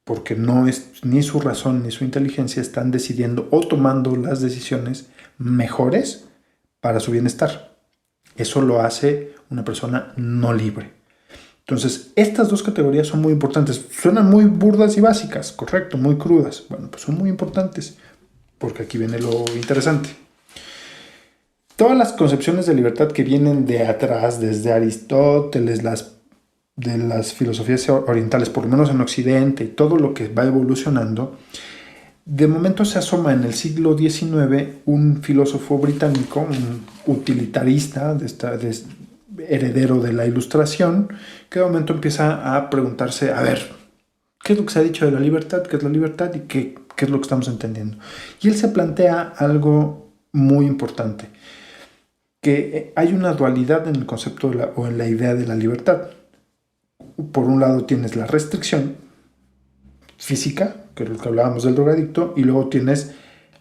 Porque no es ni su razón ni su inteligencia están decidiendo o tomando las decisiones mejores para su bienestar. Eso lo hace una persona no libre. Entonces, estas dos categorías son muy importantes. Suenan muy burdas y básicas, correcto, muy crudas. Bueno, pues son muy importantes, porque aquí viene lo interesante. todas las concepciones de libertad que vienen de atrás, desde Aristóteles, de las filosofías orientales, por lo menos en Occidente, y todo lo que va evolucionando, de momento se asoma en el siglo XIX un filósofo británico, un utilitarista, heredero de la Ilustración, que de momento empieza a preguntarse, a ver, ¿qué es lo que se ha dicho de la libertad? ¿Qué es la libertad? ¿Y qué es lo que estamos entendiendo? Y él se plantea algo muy importante, que hay una dualidad en el concepto o en la idea de la libertad. Por un lado tienes la restricción física, que es lo que hablábamos del drogadicto, y luego tienes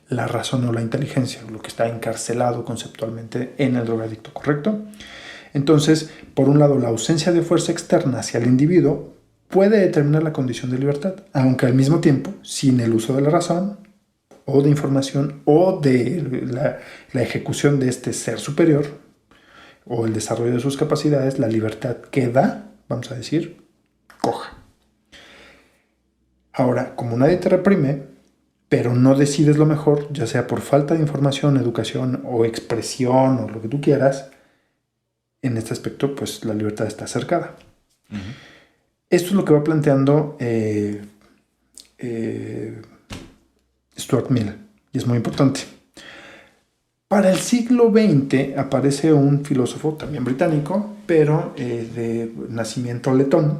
la razón o la inteligencia, lo que está encarcelado conceptualmente en el drogadicto, ¿correcto? Entonces, por un lado, la ausencia de fuerza externa hacia el individuo puede determinar la condición de libertad, aunque al mismo tiempo, sin el uso de la razón o de información o de la ejecución de este ser superior o el desarrollo de sus capacidades, la libertad queda, vamos a decir, coja. Ahora, como nadie te reprime, pero no decides lo mejor, ya sea por falta de información, educación o expresión o lo que tú quieras, en este aspecto, pues la libertad está cercada. Uh-huh. Esto es lo que va planteando Stuart Mill, y es muy importante. Para el siglo XX aparece un filósofo, también británico, pero de nacimiento letón,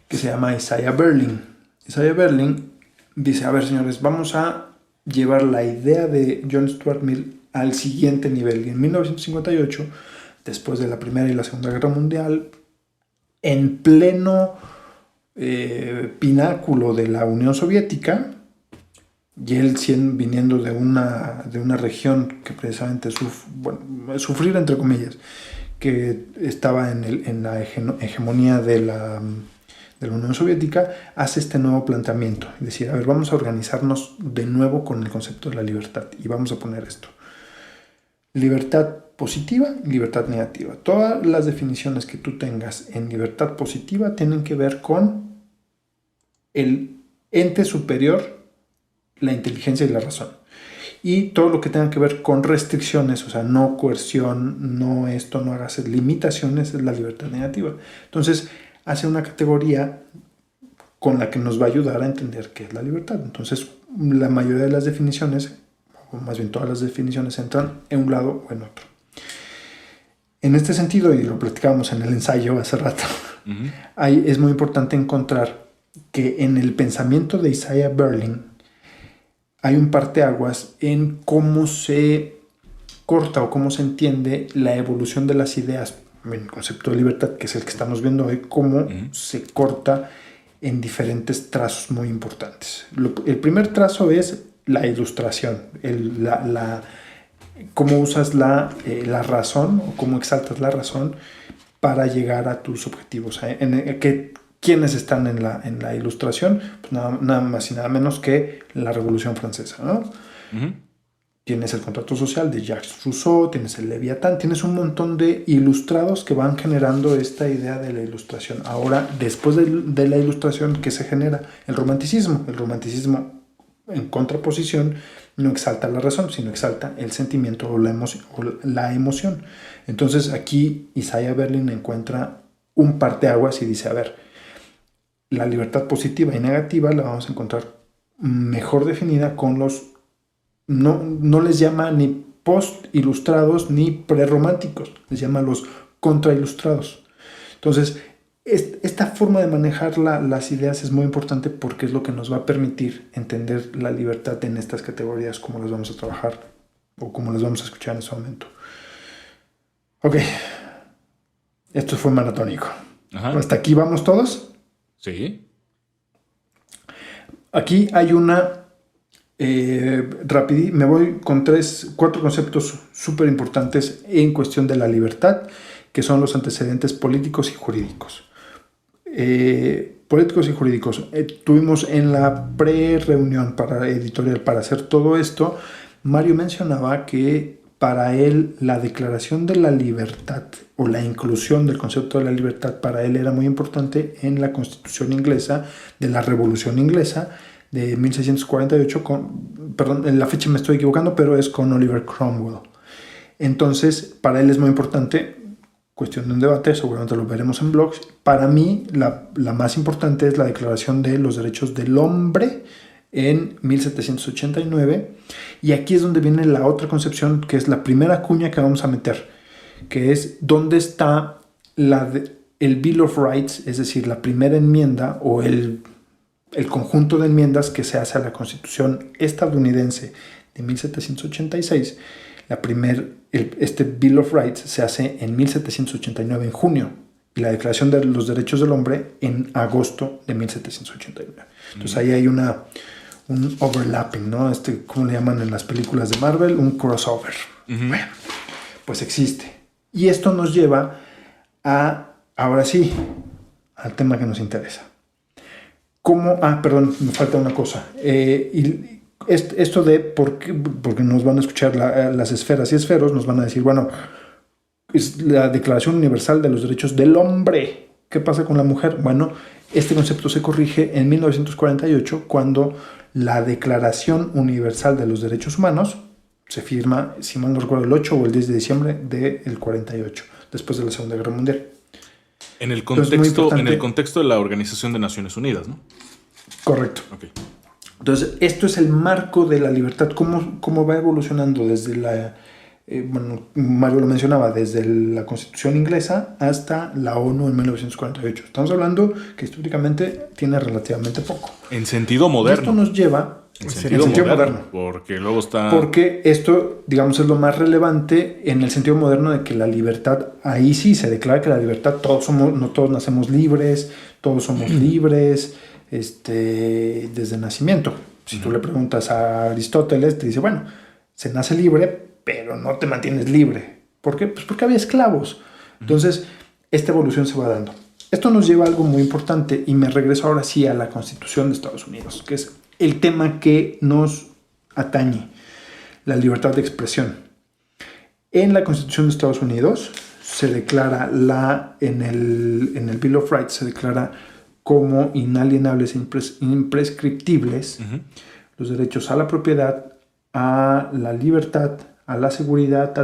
que se llama Isaiah Berlin. Isaiah Berlin dice, a ver señores, vamos a llevar la idea de John Stuart Mill al siguiente nivel. Y en 1958, después de la Primera y la Segunda Guerra Mundial, en pleno pináculo de la Unión Soviética, y él viniendo de una región que precisamente sufrir entre comillas, que estaba en la hegemonía de la Unión Soviética, hace este nuevo planteamiento, es decir, a ver, vamos a organizarnos de nuevo con el concepto de la libertad y vamos a poner esto: libertad positiva y libertad negativa. Todas las definiciones que tú tengas en libertad positiva tienen que ver con el ente superior, la inteligencia y la razón. Y todo lo que tenga que ver con restricciones, o sea, no coerción, no esto, no hagas limitaciones, es la libertad negativa. Entonces, hace una categoría con la que nos va a ayudar a entender qué es la libertad. Entonces, la mayoría de las definiciones, o más bien todas las definiciones, entran en un lado o en otro. En este sentido, y lo platicábamos en el ensayo hace rato, es muy importante encontrar que en el pensamiento de Isaiah Berlin hay un parteaguas en cómo se corta o cómo se entiende la evolución de las ideas, el concepto de libertad, que es el que estamos viendo hoy, cómo se corta en diferentes trazos muy importantes. El primer trazo es la ilustración, cómo usas la razón o cómo exaltas la razón para llegar a tus objetivos. ¿Quiénes están en la ilustración? Pues nada más y nada menos que la Revolución Francesa, ¿no? Uh-huh. Tienes el Contrato Social de Jacques Rousseau, tienes el Leviatán, tienes un montón de ilustrados que van generando esta idea de la ilustración. Ahora, después de la ilustración, ¿qué se genera? El romanticismo. El romanticismo, en contraposición, no exalta la razón, sino exalta el sentimiento o la emoción. Entonces, aquí Isaiah Berlin encuentra un parteaguas y dice, a ver, la libertad positiva y negativa la vamos a encontrar mejor definida con los... No les llama ni post-ilustrados ni prerrománticos, les llama los contra-ilustrados. Entonces, esta forma de manejar las ideas es muy importante porque es lo que nos va a permitir entender la libertad en estas categorías, como las vamos a trabajar o como las vamos a escuchar en ese momento. Ok, esto fue maratónico. Ajá. ¿Hasta aquí vamos todos? Sí. Aquí hay una... me voy con 4 conceptos súper importantes en cuestión de la libertad, que son los antecedentes políticos y jurídicos. Políticos y jurídicos. Tuvimos en la pre-reunión editorial para hacer todo esto, Mario mencionaba que para él la declaración de la libertad o la inclusión del concepto de la libertad para él era muy importante en la Constitución inglesa de la Revolución Inglesa de 1648, en la fecha me estoy equivocando, pero es con Oliver Cromwell. Entonces, para él es muy importante, cuestión de un debate, seguramente lo veremos en blogs. Para mí, la más importante es la Declaración de los Derechos del Hombre en 1789. Y aquí es donde viene la otra concepción, que es la primera cuña que vamos a meter, que es dónde está el Bill of Rights, es decir, la primera enmienda o el conjunto de enmiendas que se hace a la Constitución estadounidense de 1786. Este Bill of Rights se hace en 1789, en junio, y la Declaración de los Derechos del Hombre en agosto de 1789. Entonces ahí hay un overlapping, ¿no? ¿Cómo le llaman en las películas de Marvel? Un crossover. Bueno, pues existe. Y esto nos lleva ahora sí, al tema que nos interesa. Perdón, me falta una cosa. Esto de porque nos van a escuchar las esferas y esferos, nos van a decir, bueno, es la Declaración Universal de los Derechos del Hombre. ¿Qué pasa con la mujer? Bueno, este concepto se corrige en 1948 cuando la Declaración Universal de los Derechos Humanos se firma, si mal no recuerdo, el 8 o el 10 de diciembre del 48, después de la Segunda Guerra Mundial. En el contexto de la Organización de Naciones Unidas, ¿no? Correcto. Okay. Entonces, esto es el marco de la libertad, cómo va evolucionando desde Mario lo mencionaba, desde la Constitución inglesa hasta la ONU en 1948. Estamos hablando que históricamente tiene relativamente poco. En sentido moderno. Esto nos lleva... En sentido moderno. Porque luego está... Porque esto, digamos, es lo más relevante en el sentido moderno de que la libertad, ahí sí se declara que la libertad, no todos nacemos libres, todos somos libres, desde nacimiento. Si tú le preguntas a Aristóteles, te dice, bueno, se nace libre, pero no te mantienes libre. ¿Por qué? Pues porque había esclavos. Entonces, esta evolución se va dando. Esto nos lleva a algo muy importante y me regreso ahora sí a la Constitución de Estados Unidos, que es el tema que nos atañe, la libertad de expresión. En la Constitución de Estados Unidos se declara en el Bill of Rights se declara como inalienables e imprescriptibles los derechos a la propiedad, a la libertad, a la seguridad,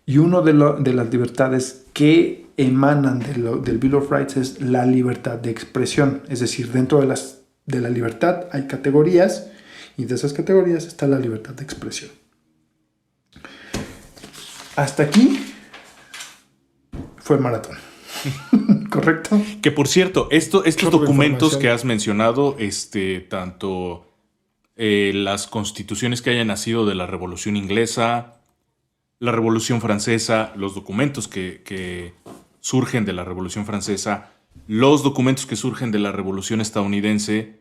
y uno de las libertades que emanan del Bill of Rights es la libertad de expresión, es decir, dentro de la libertad hay categorías y de esas categorías está la libertad de expresión. Hasta aquí fue el maratón. ¿Correcto? Que por cierto, estos documentos que has mencionado, tanto las constituciones que hayan nacido de la Revolución Inglesa, la Revolución Francesa, los documentos que surgen de la Revolución Francesa, los documentos que surgen de la Revolución Estadounidense,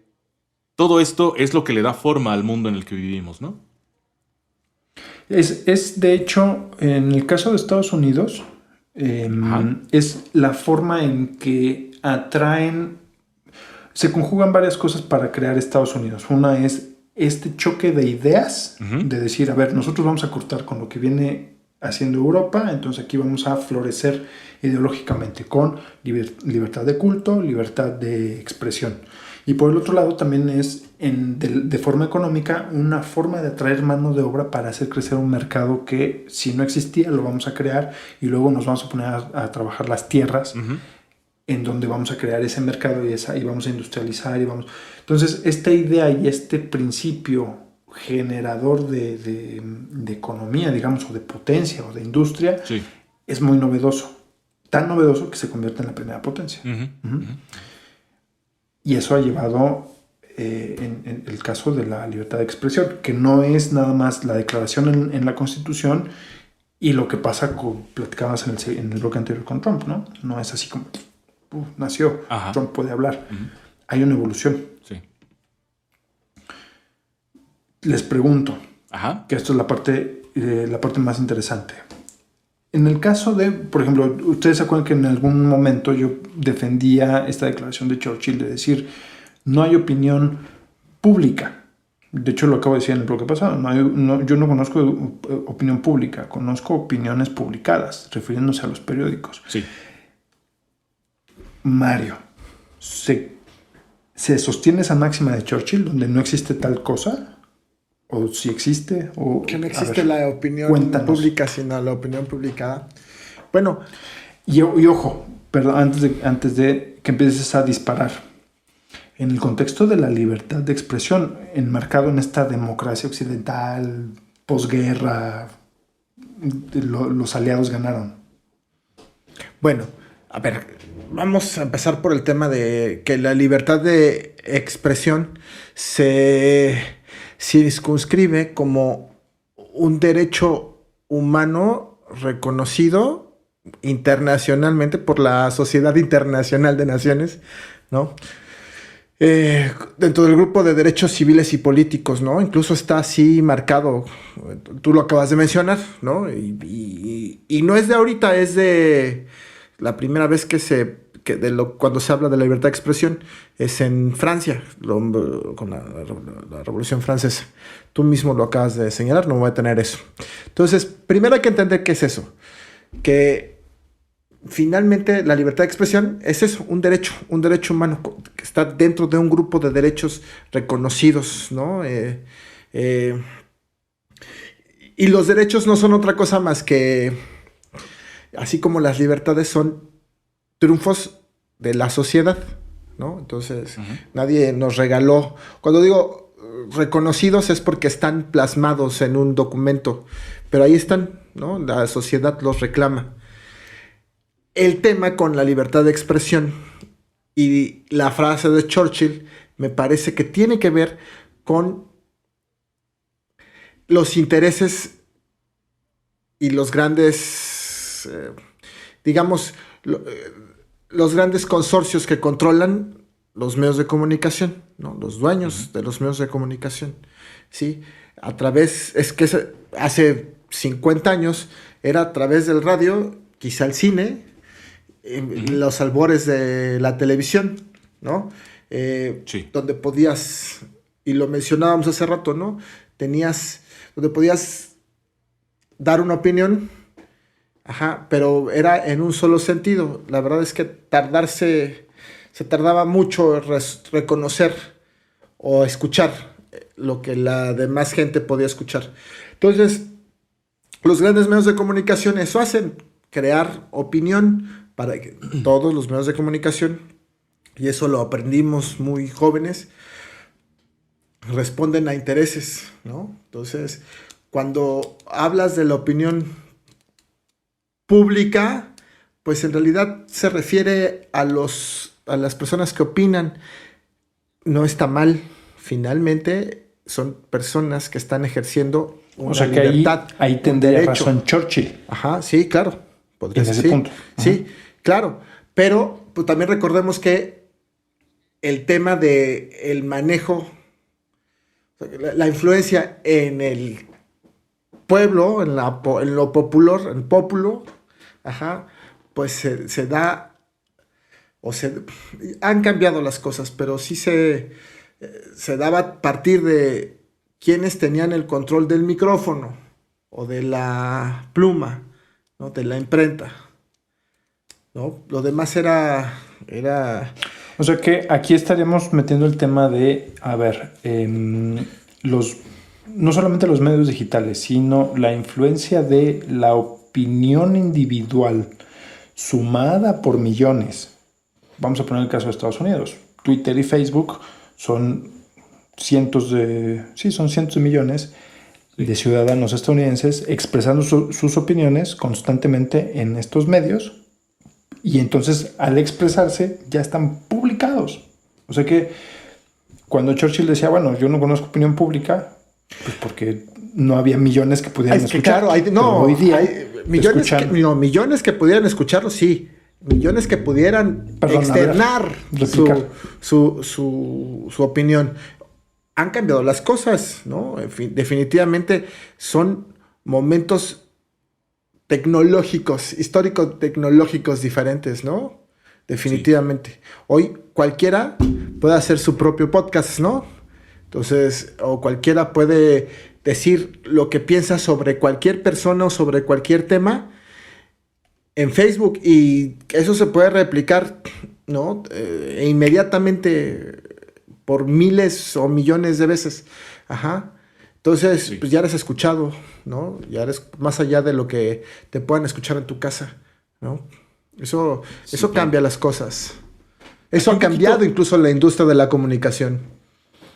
todo esto es lo que le da forma al mundo en el que vivimos, ¿no? Es de hecho, en el caso de Estados Unidos, es la forma en que se conjugan varias cosas para crear Estados Unidos. Una es este choque de ideas, de decir, a ver, nosotros vamos a cortar con lo que viene haciendo Europa, entonces aquí vamos a florecer ideológicamente con libertad de culto, libertad de expresión. Y por el otro lado también es de forma económica una forma de atraer mano de obra para hacer crecer un mercado que si no existía lo vamos a crear y luego nos vamos a poner a trabajar las tierras en donde vamos a crear ese mercado y vamos a industrializar Entonces esta idea y este principio generador de economía, digamos, o de potencia o de industria, es muy novedoso. Tan novedoso que se convierte en la primera potencia. Y eso ha llevado, en el caso de la libertad de expresión, que no es nada más la declaración en la Constitución y lo que pasa, platicabas en el bloque anterior con Trump, ¿no? No es así como, nació, Trump puede hablar. Hay una evolución. Sí. Les pregunto, que esto es la parte más interesante. En el caso de, por ejemplo, ustedes se acuerdan que en algún momento yo defendía esta declaración de Churchill de decir, no hay opinión pública. De hecho, lo acabo de decir en el bloque pasado. Yo no conozco opinión pública, conozco opiniones publicadas, refiriéndose a los periódicos. Sí. Mario, ¿se sostiene esa máxima de Churchill donde no existe tal cosa? ¿O si existe? O, que no existe la opinión pública, sino la opinión publicada. Bueno. Y ojo, perdón, antes de que empieces a disparar. En el contexto de la libertad de expresión, enmarcado en esta democracia occidental, posguerra, los aliados ganaron. Bueno, a ver, vamos a empezar por el tema de que la libertad de expresión se circunscribe como un derecho humano reconocido internacionalmente por la Sociedad Internacional de Naciones, ¿no? Dentro del grupo de derechos civiles y políticos, ¿no? Incluso está así marcado, tú lo acabas de mencionar, ¿no? Y no es de ahorita, es de la primera vez cuando se habla de la libertad de expresión es en Francia, con la Revolución Francesa. Tú mismo lo acabas de señalar, no voy a tener eso. Entonces, primero hay que entender qué es eso, que finalmente la libertad de expresión es eso, un derecho humano que está dentro de un grupo de derechos reconocidos, ¿no? Y los derechos no son otra cosa más que, así como las libertades son triunfos de la sociedad, ¿no? Entonces, nadie nos regaló. Cuando digo reconocidos es porque están plasmados en un documento, pero ahí están, ¿no? La sociedad los reclama. El tema con la libertad de expresión y la frase de Churchill me parece que tiene que ver con los intereses y los grandes, los grandes consorcios que controlan los medios de comunicación, ¿no? Los dueños de los medios de comunicación, ¿sí? Hace 50 años era a través del radio, quizá el cine, los albores de la televisión, ¿no? Sí. Donde podías, y lo mencionábamos hace rato, ¿no? Donde podías dar una opinión, pero era en un solo sentido. La verdad es que se tardaba mucho reconocer o escuchar lo que la demás gente podía escuchar. Entonces, los grandes medios de comunicación eso hacen, crear opinión para que todos los medios de comunicación, y eso lo aprendimos muy jóvenes, responden a intereses, ¿no? Entonces, cuando hablas de la opinión pública, pues en realidad se refiere a las personas que opinan. No está mal, finalmente son personas que están ejerciendo una libertad. Ahí tendría razón Churchill. Sí, claro. En ese punto. Sí, claro. Pero pues, también recordemos que el tema del manejo, la influencia en el pueblo, en lo popular, en el pópulo, pues se da, han cambiado las cosas, pero sí se daba a partir de quienes tenían el control del micrófono o de la pluma, ¿no? De la imprenta, ¿no? Lo demás era... O sea que aquí estaríamos metiendo el tema de, no solamente los medios digitales, sino la influencia de la opinión individual sumada por millones. Vamos a poner el caso de Estados Unidos. Twitter y Facebook son cientos de millones de ciudadanos estadounidenses expresando sus opiniones constantemente en estos medios, y entonces al expresarse ya están publicados. O sea que cuando Churchill decía, bueno, yo no conozco opinión pública, pues porque no había millones que pudieran escuchar. Claro, hoy día hay millones que pudieran escucharlo, sí. Millones que pudieran externar su opinión. Han cambiado las cosas, ¿no? En fin, definitivamente son momentos tecnológicos, histórico-tecnológicos diferentes, ¿no? Definitivamente. Sí. Hoy cualquiera puede hacer su propio podcast, ¿no? Entonces, o cualquiera puede decir lo que piensa sobre cualquier persona o sobre cualquier tema en Facebook, y eso se puede replicar, ¿no? Inmediatamente por miles o millones de veces. Entonces, Sí. pues ya eres escuchado, ¿no? Ya eres más allá de lo que te puedan escuchar en tu casa, ¿no? Eso cambia las cosas. Eso ha cambiado incluso la industria de la comunicación.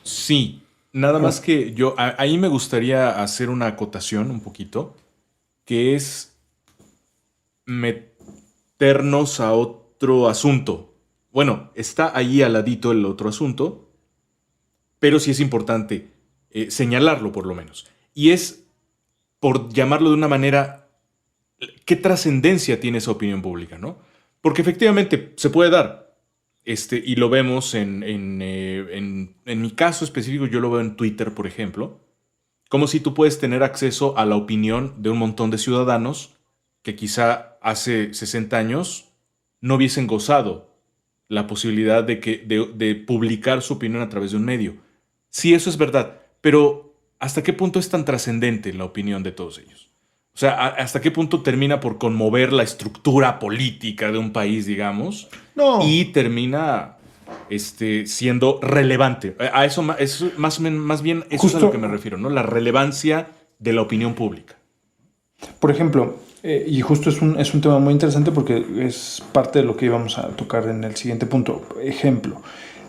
Sí, nada más que yo, ahí me gustaría hacer una acotación un poquito, que es meternos a otro asunto. Bueno, está ahí al ladito el otro asunto, pero sí es importante señalarlo por lo menos. Y es, por llamarlo de una manera, ¿qué trascendencia tiene esa opinión pública, no? Porque efectivamente se puede dar. Y lo vemos en mi caso específico, yo lo veo en Twitter, por ejemplo, como si tú puedes tener acceso a la opinión de un montón de ciudadanos que quizá hace 60 años no hubiesen gozado la posibilidad de publicar su opinión a través de un medio. Sí, eso es verdad, pero ¿hasta qué punto es tan trascendente la opinión de todos ellos? O sea, ¿hasta qué punto termina por conmover la estructura política de un país, digamos? No. Y termina siendo relevante. A eso más bien eso Justo, es a lo que me refiero, ¿no? La relevancia de la opinión pública. Por ejemplo, y justo es un tema muy interesante porque es parte de lo que íbamos a tocar en el siguiente punto. Ejemplo,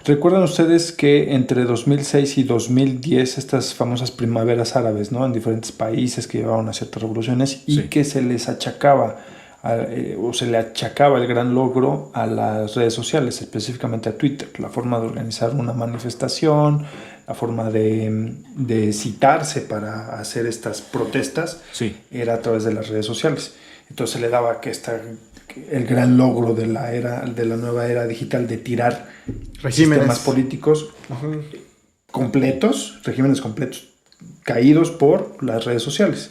¿recuerdan ustedes que entre 2006 y 2010 estas famosas primaveras árabes, ¿no? En diferentes países que llevaban a ciertas revoluciones y que se les achacaba o se le achacaba el gran logro a las redes sociales, específicamente a Twitter, la forma de organizar una manifestación, la forma de citarse para hacer estas protestas, era a través de las redes sociales. Entonces se le daba el gran logro de la nueva era digital de tirar sistemas políticos completos, regímenes completos, caídos por las redes sociales.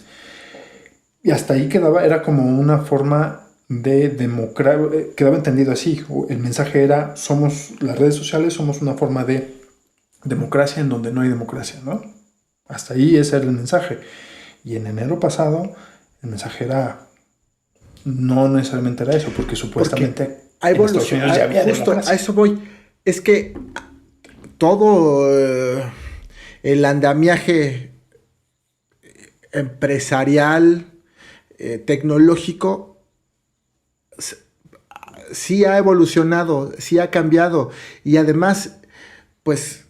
Y hasta ahí era como una forma de democracia, quedaba entendido así. El mensaje era, las redes sociales somos una forma de democracia en donde no hay democracia, ¿no? Hasta ahí ese era el mensaje. Y en enero pasado, el mensaje no necesariamente era eso, porque supuestamente ha evolucionado. ya había justo democracia. a eso voy. Es que todo el andamiaje empresarial, tecnológico, sí ha evolucionado, sí ha cambiado. Y además, pues,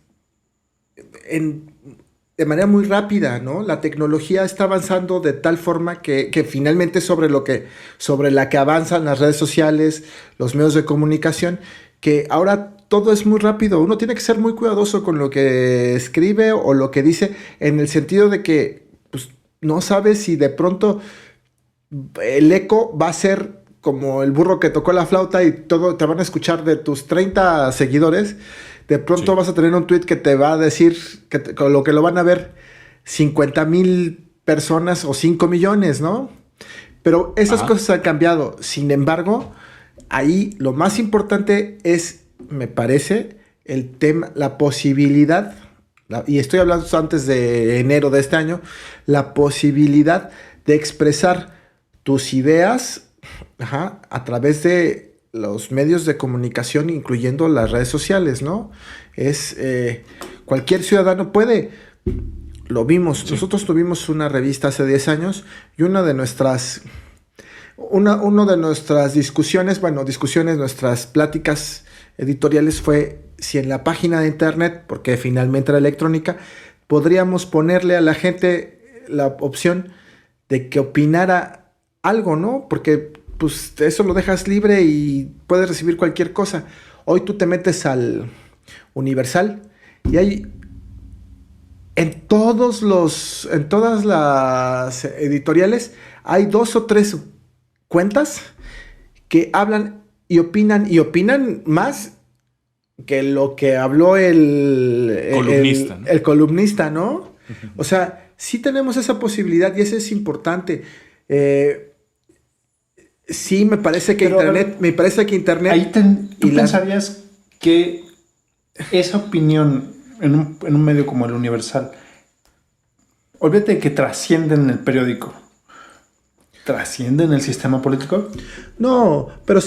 de manera muy rápida, ¿no? La tecnología está avanzando de tal forma que finalmente sobre la que avanzan las redes sociales, los medios de comunicación, que ahora todo es muy rápido. Uno tiene que ser muy cuidadoso con lo que escribe o lo que dice, en el sentido de que pues, no sabes si de pronto el eco va a ser como el burro que tocó la flauta y todo te van a escuchar de tus 30 seguidores. De pronto vas a tener un tweet que te va a decir con lo que lo van a ver 50,000 personas o 5 millones, ¿no? Pero esas cosas han cambiado. Sin embargo, ahí lo más importante es, me parece, el tema, la posibilidad, y estoy hablando antes de enero de este año, la posibilidad de expresar tus ideas a través de los medios de comunicación, incluyendo las redes sociales, ¿no? Cualquier ciudadano puede. Lo vimos. Sí. Nosotros tuvimos una revista hace 10 años y una de nuestras discusiones, nuestras pláticas editoriales fue si en la página de internet, porque finalmente era electrónica, podríamos ponerle a la gente la opción de que opinara algo, ¿no? Porque pues eso lo dejas libre y puedes recibir cualquier cosa. Hoy tú te metes al Universal y hay en todas las editoriales hay 2 o 3 cuentas que hablan y opinan más que lo que habló el columnista, ¿no? Uh-huh. O sea, sí tenemos esa posibilidad y eso es importante. Sí, me parece que Internet... Ahí ¿tú pensarías que esa opinión en un medio como el Universal, olvídate de que trasciende en el periódico, ¿trasciende en el sistema político? No, pero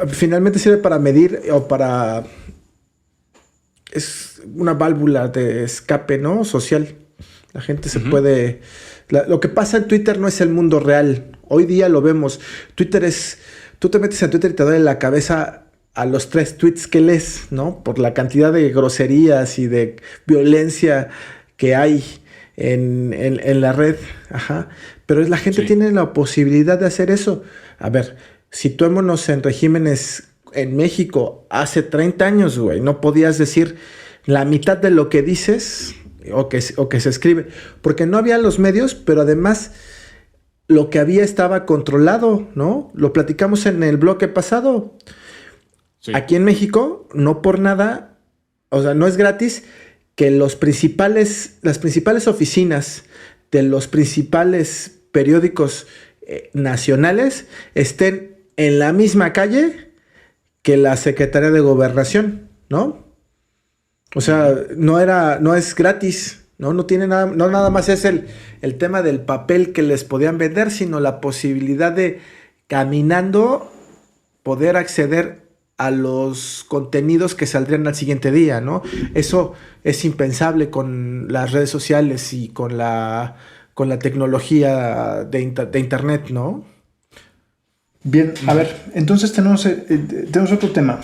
finalmente sirve para medir o para es una válvula de escape, ¿no? Social. La gente se puede... lo que pasa en Twitter no es el mundo real. Hoy día lo vemos. Twitter es... Tú te metes en Twitter y te duele la cabeza a los 3 tweets que lees, ¿no? Por la cantidad de groserías y de violencia que hay en la red. Ajá. Pero la gente tiene la posibilidad de hacer eso. A ver, situémonos en regímenes en México hace 30 años, güey. No podías decir la mitad de lo que dices o que se escribe. Porque no había los medios, pero además lo que había estaba controlado, ¿no? Lo platicamos en el bloque pasado. Sí. Aquí en México, no por nada, o sea, no es gratis que las principales oficinas de los principales periódicos nacionales estén en la misma calle que la Secretaría de Gobernación, ¿no? O sea, no es gratis, no tiene nada, no nada más es el tema del papel que les podían vender, sino la posibilidad de caminando poder acceder a los contenidos que saldrían al siguiente día, ¿no? Eso es impensable con las redes sociales y con la tecnología de internet, ¿no? Bien, a ver, entonces tenemos otro tema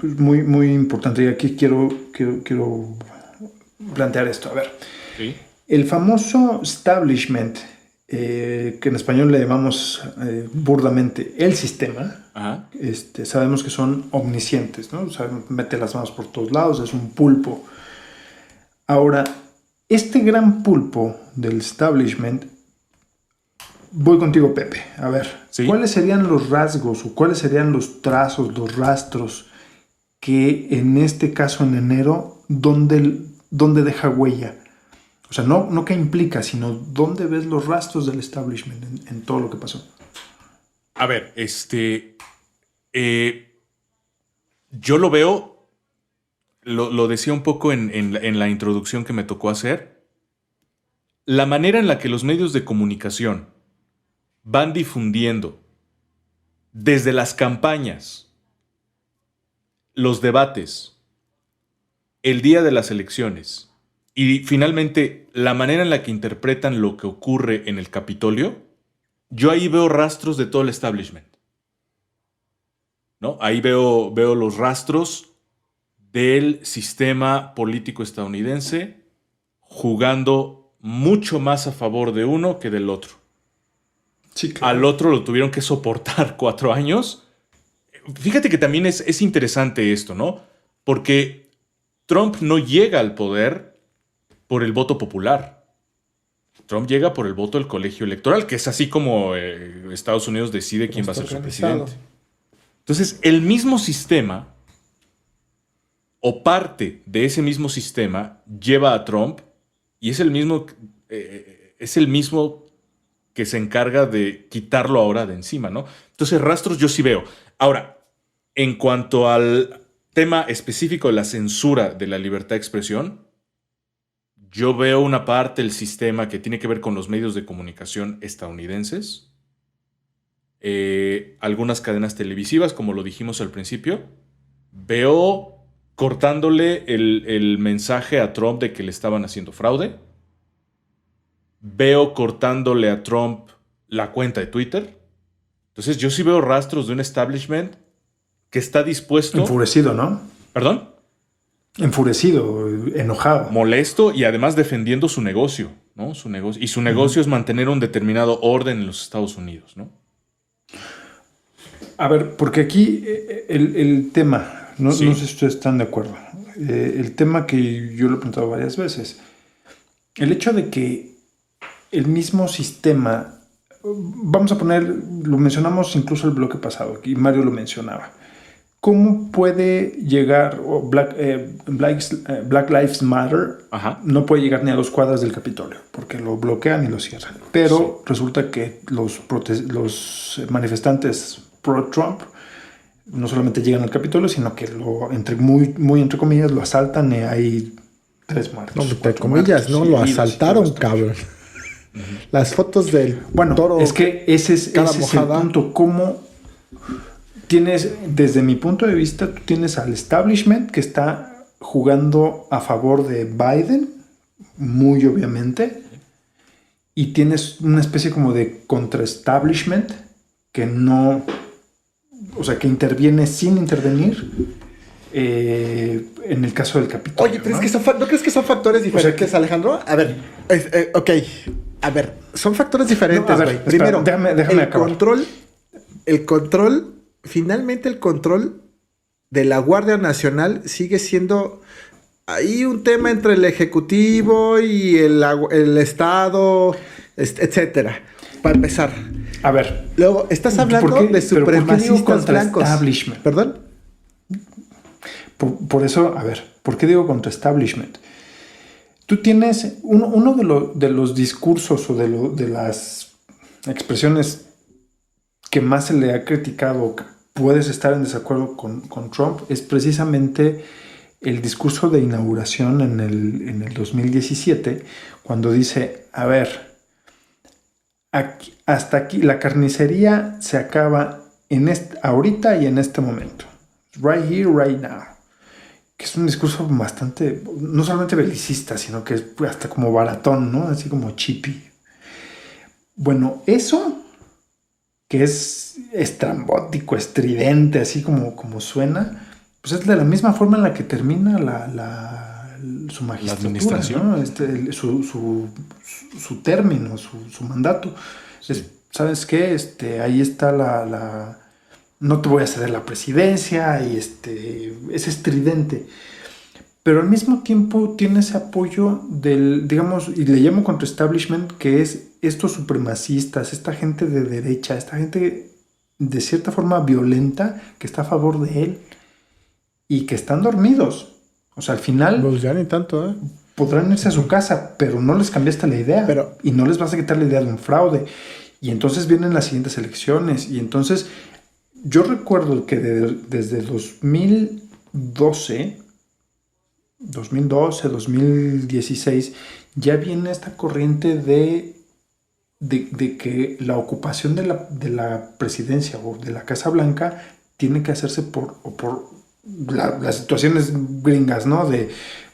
muy, muy importante y aquí quiero plantear esto. A ver, ¿sí? El famoso establishment, que en español le llamamos burdamente el sistema, sabemos que son omniscientes, ¿no? O sea, mete las manos por todos lados, es un pulpo. Ahora, este gran pulpo del establishment, voy contigo, Pepe. A ver, ¿sí? ¿Cuáles serían los rasgos o cuáles serían los trazos, los rastros que en este caso en enero, dónde deja huella? O sea, no qué implica, sino dónde ves los rastros del establishment en todo lo que pasó. A ver, yo lo veo, lo decía un poco en la introducción que me tocó hacer, la manera en la que los medios de comunicación van difundiendo desde las campañas, los debates, el día de las elecciones y finalmente la manera en la que interpretan lo que ocurre en el Capitolio, yo ahí veo rastros de todo el establishment, ¿no? Ahí veo los rastros del sistema político estadounidense jugando mucho más a favor de uno que del otro. Sí, claro. Al otro lo tuvieron que soportar 4 años. Fíjate que también es interesante esto, ¿no? Porque Trump no llega al poder por el voto popular. Trump llega por el voto del colegio electoral, que es así como Estados Unidos decide quién va a ser su presidente. Entonces, el mismo sistema, o parte de ese mismo sistema, lleva a Trump y es el mismo que se encarga de quitarlo ahora de encima, ¿no? Entonces, rastros yo sí veo. Ahora, en cuanto al tema específico de la censura de la libertad de expresión, yo veo una parte del sistema que tiene que ver con los medios de comunicación estadounidenses, algunas cadenas televisivas, como lo dijimos al principio. Veo cortándole el mensaje a Trump de que le estaban haciendo fraude. Veo cortándole a Trump la cuenta de Twitter. Entonces yo sí veo rastros de un establishment que está dispuesto... Enfurecido, ¿no? ¿Perdón? Enfurecido, enojado. Molesto y además defendiendo su negocio, ¿no? Su negocio. Y su negocio es mantener un determinado orden en los Estados Unidos, ¿no? A ver, porque aquí el tema, no sé si ustedes están de acuerdo, el tema que yo lo he preguntado varias veces, el hecho de que el mismo sistema, vamos a poner, lo mencionamos incluso el bloque pasado, aquí Mario lo mencionaba, ¿cómo puede llegar Black Lives Matter? Ajá. No puede llegar ni a 2 cuadras del Capitolio, porque lo bloquean y lo cierran. Pero resulta que los manifestantes pro-Trump no solamente llegan al Capitolio, sino que muy entre comillas lo asaltan y hay 3 muertos. No, entre comillas, no, lo asaltaron, cabrón. Las fotos del toro. Es que ese es el punto. ¿Cómo tienes, desde mi punto de vista, tú tienes al establishment que está jugando a favor de Biden, muy obviamente, y tienes una especie como de contra-establishment que no, o sea, que interviene sin intervenir en el caso del Capitolio. Oye, ¿no? ¿No crees que son factores diferentes, o sea, Alejandro? A ver, ok, a ver, son factores diferentes, güey. No, primero, déjame el acabar. Finalmente el control de la Guardia Nacional sigue siendo ahí un tema entre el Ejecutivo y el Estado, etcétera. Para empezar. A ver. Luego, estás hablando de supremacistas blancos. ¿Perdón? Por eso, a ver, ¿por qué digo contra establishment? Tú tienes uno de los discursos o de las expresiones que más se le ha criticado, que puedes estar en desacuerdo con Trump, es precisamente el discurso de inauguración en el 2017, cuando dice, a ver, hasta aquí la carnicería se acaba ahorita y en este momento. Right here, right now. Que es un discurso bastante, no solamente belicista, sino que es hasta como baratón, ¿no? Así como chippy. Bueno, eso, que es estrambótico, estridente, así como suena, pues es de la misma forma en la que termina su magistratura, la administración, ¿no? Su término, su mandato. Sí. ¿Sabes qué? Ahí está no te voy a ceder la presidencia, y es estridente. Pero al mismo tiempo tiene ese apoyo digamos, y le llamo contra establishment, que es estos supremacistas, esta gente de derecha, esta gente de cierta forma violenta que está a favor de él y que están dormidos. O sea, al final... Pues ya ni tanto, podrán irse a su casa, pero no les cambiaste la idea. Y no les vas a quitar la idea de un fraude. Y entonces vienen las siguientes elecciones. Y entonces... Yo recuerdo que desde 2012, 2016, ya viene esta corriente de que la ocupación de la presidencia o de la Casa Blanca tiene que hacerse por las situaciones gringas, ¿no?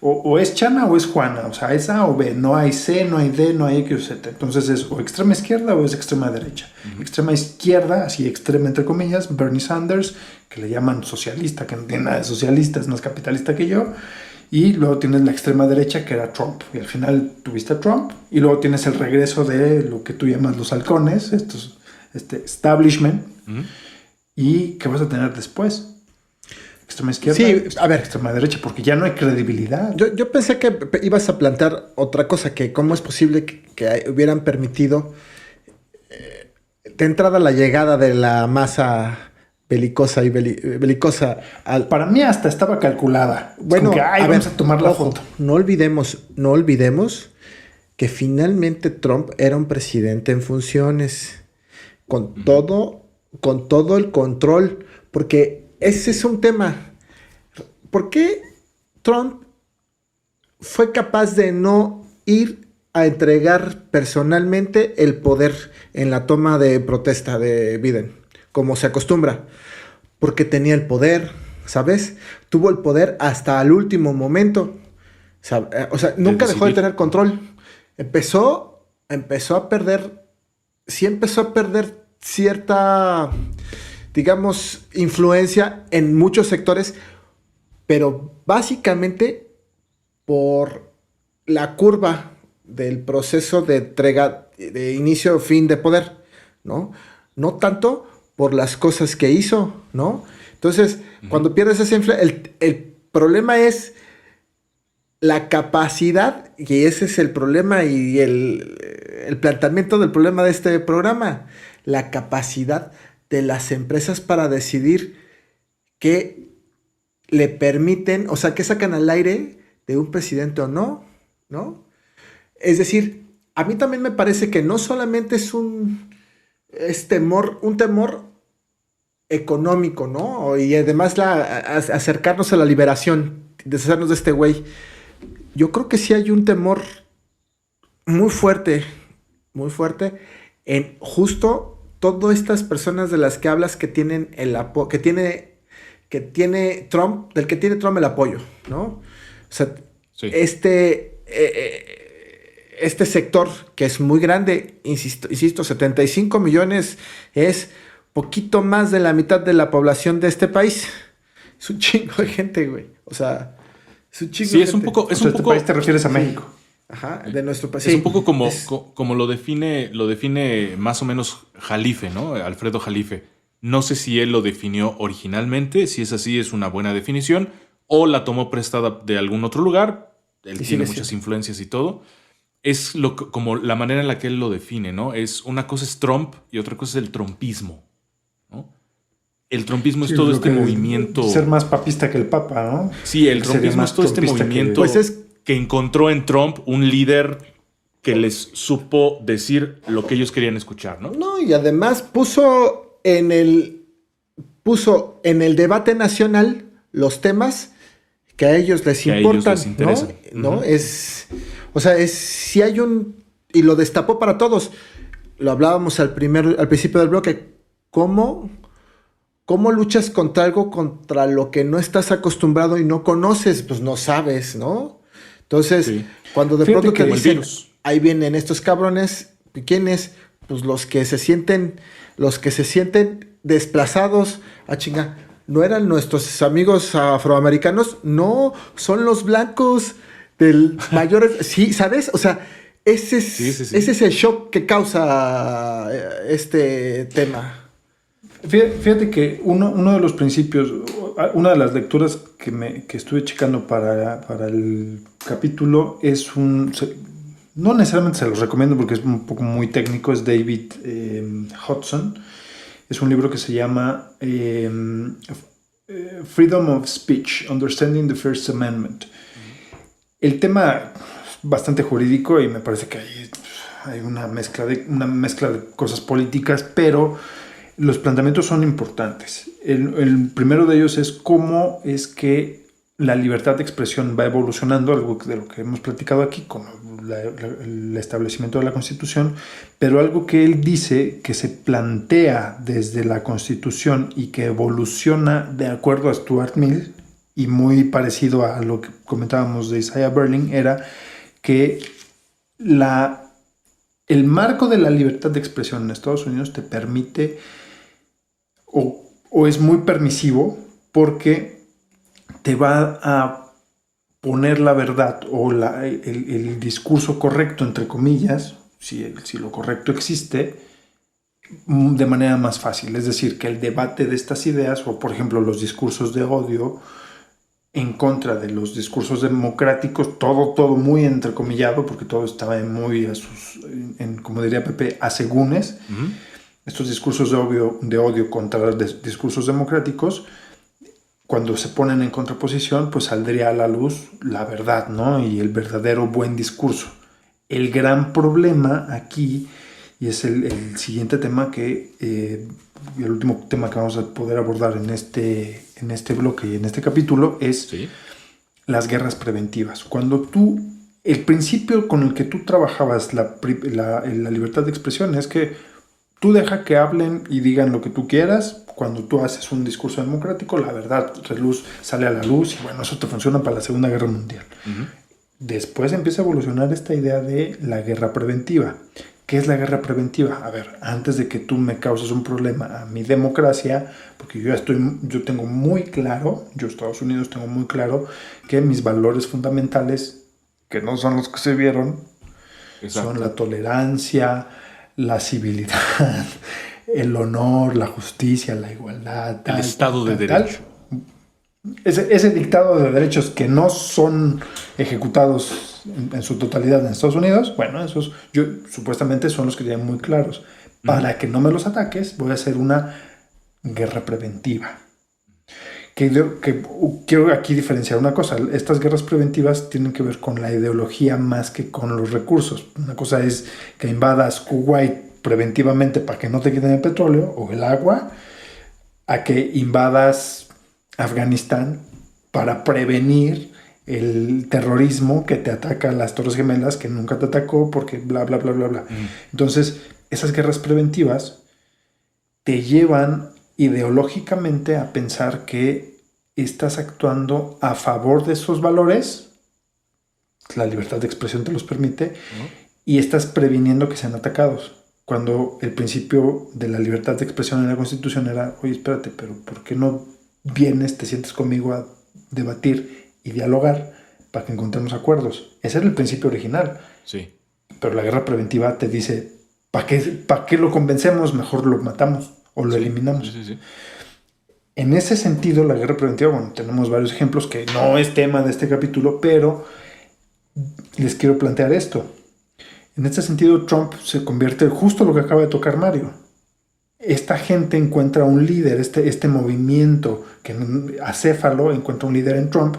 O es Chana o es Juana, o sea, es A o B, no hay C, no hay D, no hay X o Z. Entonces es o extrema izquierda o es extrema derecha. Uh-huh. Extrema izquierda, así extrema entre comillas, Bernie Sanders, que le llaman socialista, que no tiene nada de socialista, es más capitalista que yo. Y luego tienes la extrema derecha, que era Trump. Y al final tuviste a Trump. Y luego tienes el regreso de lo que tú llamas los halcones, establishment. Uh-huh. ¿Y qué vas a tener después? Extrema izquierda, sí, a ver, extrema derecha, porque ya no hay credibilidad. Yo pensé que ibas a plantear otra cosa, que cómo es posible que hubieran permitido de entrada la llegada de la masa belicosa Para mí hasta estaba calculada. Bueno, vamos a tomar la foto. No olvidemos que finalmente Trump era un presidente en funciones, con todo el control, porque ese es un tema. ¿Por qué Trump fue capaz de no ir a entregar personalmente el poder en la toma de protesta de Biden, como se acostumbra? Porque tenía el poder, ¿sabes? Tuvo el poder hasta el último momento. O sea, nunca dejó de tener control. Empezó a perder cierta, digamos, influencia en muchos sectores, pero básicamente por la curva del proceso de entrega, de inicio a fin de poder, ¿no? No tanto por las cosas que hizo, ¿no? Entonces, cuando pierdes esa influencia, el problema es la capacidad, y ese es el problema y el planteamiento del problema de este programa, la capacidad de las empresas para decidir qué le permiten, o sea, qué sacan al aire de un presidente o no, ¿no? Es decir, a mí también me parece que no solamente es un temor económico, ¿no? Y además acercarnos a la liberación, deshacernos de este güey. Yo creo que sí hay un temor muy fuerte en justo todas estas personas de las que hablas que tienen que tiene Trump, del que tiene Trump el apoyo, ¿no? sea, Sí. Este sector que es muy grande, insisto, 75 millones es poquito más de la mitad de la población de este país. Es un chingo de gente, güey. O sea, es un chingo Sí, de es un gente. poco... ¿Este país te refieres a México? Ajá, de nuestro país. Es un poco como lo define más o menos Jalife, ¿no? Alfredo Jalife. No sé si él lo definió originalmente, si es así es una buena definición, o la tomó prestada de algún otro lugar. Él tiene muchas influencias y todo. Es como la manera en la que él lo define, ¿no? Una cosa es Trump y otra cosa es el trumpismo, ¿no? El trumpismo es todo este movimiento... Ser más papista que el Papa, ¿no? Sí, el trumpismo es todo este movimiento que encontró en Trump un líder que les supo decir lo que ellos querían escuchar, ¿no? No, y además puso en el debate nacional los temas que a ellos les importan, les interesan. ¿no? Si hay y lo destapó para todos. Lo hablábamos al principio del bloque. ¿Cómo luchas contra algo contra lo que no estás acostumbrado y no conoces? Pues no sabes, ¿no? Entonces, cuando de pronto te dicen, ahí vienen estos cabrones, ¿quiénes? Pues los que se sienten desplazados, chinga. ¿No eran nuestros amigos afroamericanos? No, son los blancos del mayor... Sí, ¿sabes? O sea, ese es el shock que causa este tema. Fíjate que uno de los principios, una de las lecturas que estuve checando para el capítulo es no necesariamente se los recomiendo porque es un poco muy técnico, es David Hudson. Es un libro que se llama Freedom of Speech, Understanding the First Amendment. El tema es bastante jurídico y me parece que hay una mezcla de cosas políticas, pero los planteamientos son importantes. El primero de ellos es cómo es que la libertad de expresión va evolucionando, algo de lo que hemos platicado aquí con el establecimiento de la Constitución, pero algo que él dice que se plantea desde la Constitución y que evoluciona de acuerdo a Stuart Mill y muy parecido a lo que comentábamos de Isaiah Berlin, era que el marco de la libertad de expresión en Estados Unidos te permite o es muy permisivo porque te va a poner la verdad o el discurso correcto, entre comillas, si lo correcto existe, de manera más fácil. Es decir, que el debate de estas ideas, o por ejemplo los discursos de odio en contra de los discursos democráticos, todo muy entrecomillado, porque todo estaba muy como diría Pepe, asegúnes. Uh-huh. Estos discursos de odio contra los discursos democráticos, cuando se ponen en contraposición, pues saldría a la luz la verdad, ¿no? Y el verdadero buen discurso. El gran problema aquí, y es el siguiente tema el último tema que vamos a poder abordar en este bloque y en este capítulo, es las guerras preventivas. Cuando el principio con el que tú trabajabas la libertad de expresión es que tú deja que hablen y digan lo que tú quieras. Cuando tú haces un discurso democrático, la verdad sale a la luz y bueno, eso te funciona para la Segunda Guerra Mundial. Uh-huh. Después empieza a evolucionar esta idea de la guerra preventiva. ¿Qué es la guerra preventiva? A ver, antes de que tú me causes un problema a mi democracia, porque yo tengo muy claro, Estados Unidos tengo muy claro que mis valores fundamentales, que no son los que se vieron, son la tolerancia, la civilidad, el honor, la justicia, la igualdad, el Estado de Derecho. Ese dictado de derechos que no son ejecutados en su totalidad en Estados Unidos, bueno, esos supuestamente son los que tienen muy claros. Para que no me los ataques, voy a hacer una guerra preventiva. Que quiero aquí diferenciar una cosa. Estas guerras preventivas tienen que ver con la ideología más que con los recursos. Una cosa es que invadas Kuwait preventivamente para que no te quiten el petróleo o el agua, a que invadas Afganistán para prevenir el terrorismo que te ataca a las Torres Gemelas, que nunca te atacó porque bla, bla, bla, bla, bla. Entonces, esas guerras preventivas te llevan ideológicamente a pensar que estás actuando a favor de esos valores la libertad de expresión te los permite, y estás previniendo que sean atacados. Cuando el principio de la libertad de expresión en la Constitución era, oye, espérate, pero ¿por qué no vienes, te sientes conmigo a debatir y dialogar para que encontremos acuerdos? Ese era el principio original. Sí. Pero la guerra preventiva te dice, ¿para qué lo convencemos? Mejor lo matamos o lo eliminamos. Sí. En ese sentido, la guerra preventiva, bueno, tenemos varios ejemplos que no es tema de este capítulo, pero les quiero plantear esto. En este sentido, Trump se convierte justo lo que acaba de tocar Mario. Esta gente encuentra un líder, este movimiento que acéfalo encuentra un líder en Trump.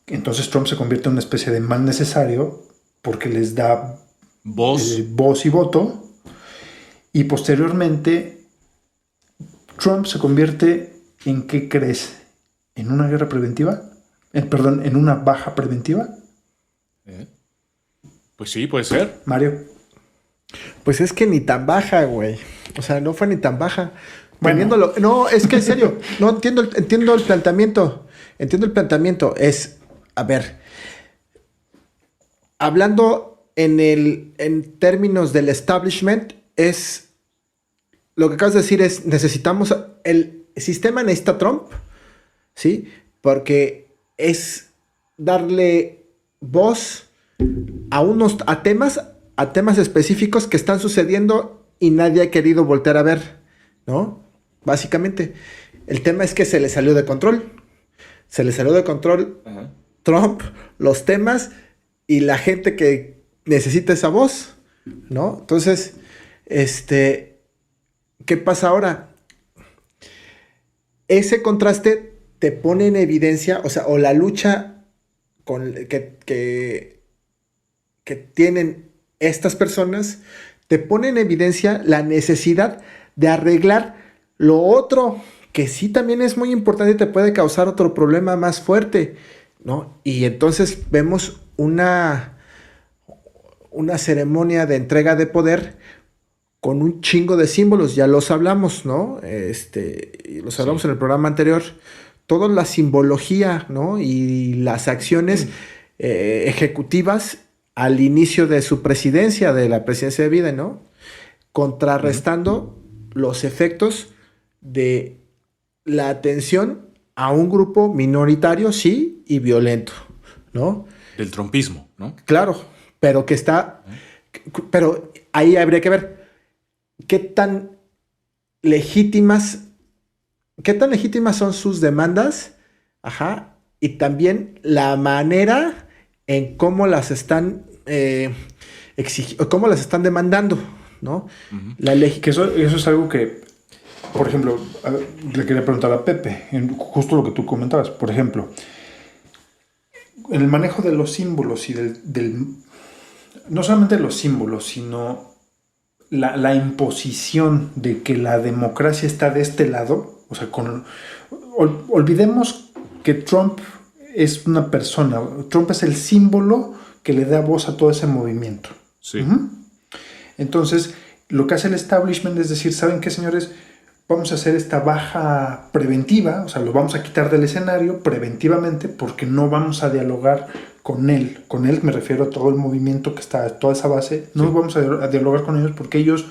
Entonces Trump se convierte en una especie de mal necesario porque les da voz y voto. Y posteriormente Trump se convierte en, ¿qué crees? ¿En una guerra preventiva? ¿En una baja preventiva? Pues sí, puede ser. Mario. Pues es que ni tan baja, güey. O sea, no fue ni tan baja. Bueno. No, es que en serio, no entiendo el planteamiento. Entiendo el planteamiento. Es, a ver, hablando en términos del establishment, es lo que acabas de decir es, necesitamos, el sistema necesita a Trump, ¿sí? Porque es darle voz a temas específicos que están sucediendo y nadie ha querido voltear a ver, ¿no? Básicamente, el tema es que se le salió de control. Se le salió de control Trump, los temas y la gente que necesita esa voz, ¿no? Entonces, ¿qué pasa ahora? Ese contraste te pone en evidencia, o la lucha que tienen estas personas, te pone en evidencia la necesidad de arreglar lo otro, que sí también es muy importante y te puede causar otro problema más fuerte, ¿no? Y entonces vemos una ceremonia de entrega de poder con un chingo de símbolos, ya los hablamos, ¿no? Los hablamos en el programa anterior. Toda la simbología, ¿no? Y las acciones ejecutivas al inicio de su presidencia, de la presidencia de Biden, ¿no? Contrarrestando los efectos de la atención a un grupo minoritario, sí, y violento, ¿no? Del trumpismo, ¿no? Claro, pero que está... Pero ahí habría que ver qué tan legítimas son sus demandas, y también la manera en cómo las están cómo las están demandando, ¿no? Que eso es algo que, por ejemplo, le quería preguntar a Pepe, justo lo que tú comentabas, por ejemplo, el manejo de los símbolos y no solamente los símbolos, sino la imposición de que la democracia está de este lado, o sea, olvidemos que Trump es una persona, Trump es el símbolo que le da voz a todo ese movimiento. Sí. Entonces, lo que hace el establishment es decir, ¿saben qué, señores? Vamos a hacer esta baja preventiva, o sea, lo vamos a quitar del escenario preventivamente porque no vamos a dialogar con él. Con él me refiero a todo el movimiento que está, toda esa base. No vamos a dialogar con ellos porque ellos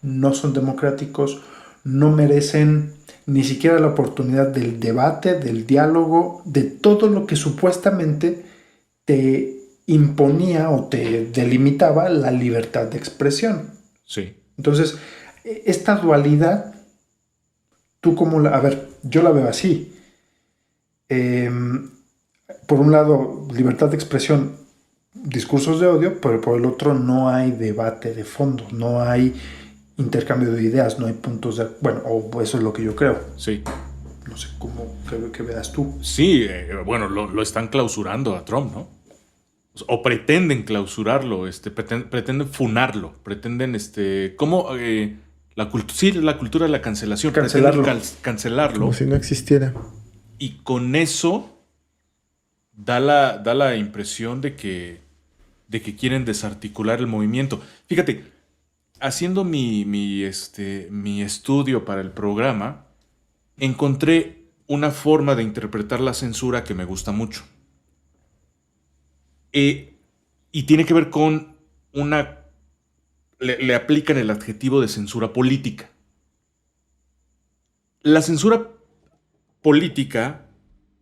no son democráticos, no merecen ni siquiera la oportunidad del debate, del diálogo, de todo lo que supuestamente te imponía o te delimitaba la libertad de expresión. Sí. Entonces, esta dualidad, tú cómo a ver, yo la veo así. Por un lado, libertad de expresión, discursos de odio, pero por el otro no hay debate de fondo, no hay intercambio de ideas, no hay puntos de... Bueno, o eso es lo que yo creo. Sí. No sé cómo que veas tú. Sí, bueno, lo están clausurando a Trump, ¿no? O pretenden clausurarlo, pretenden funarlo, pretenden, ¿cómo? La cultura de la cancelación. Cancelarlo. Cancelarlo. Como si no existiera. Y con eso da la impresión de que quieren desarticular el movimiento. Fíjate, haciendo mi estudio para el programa, encontré una forma de interpretar la censura que me gusta mucho. Y tiene que ver con le aplican el adjetivo de censura política. La censura política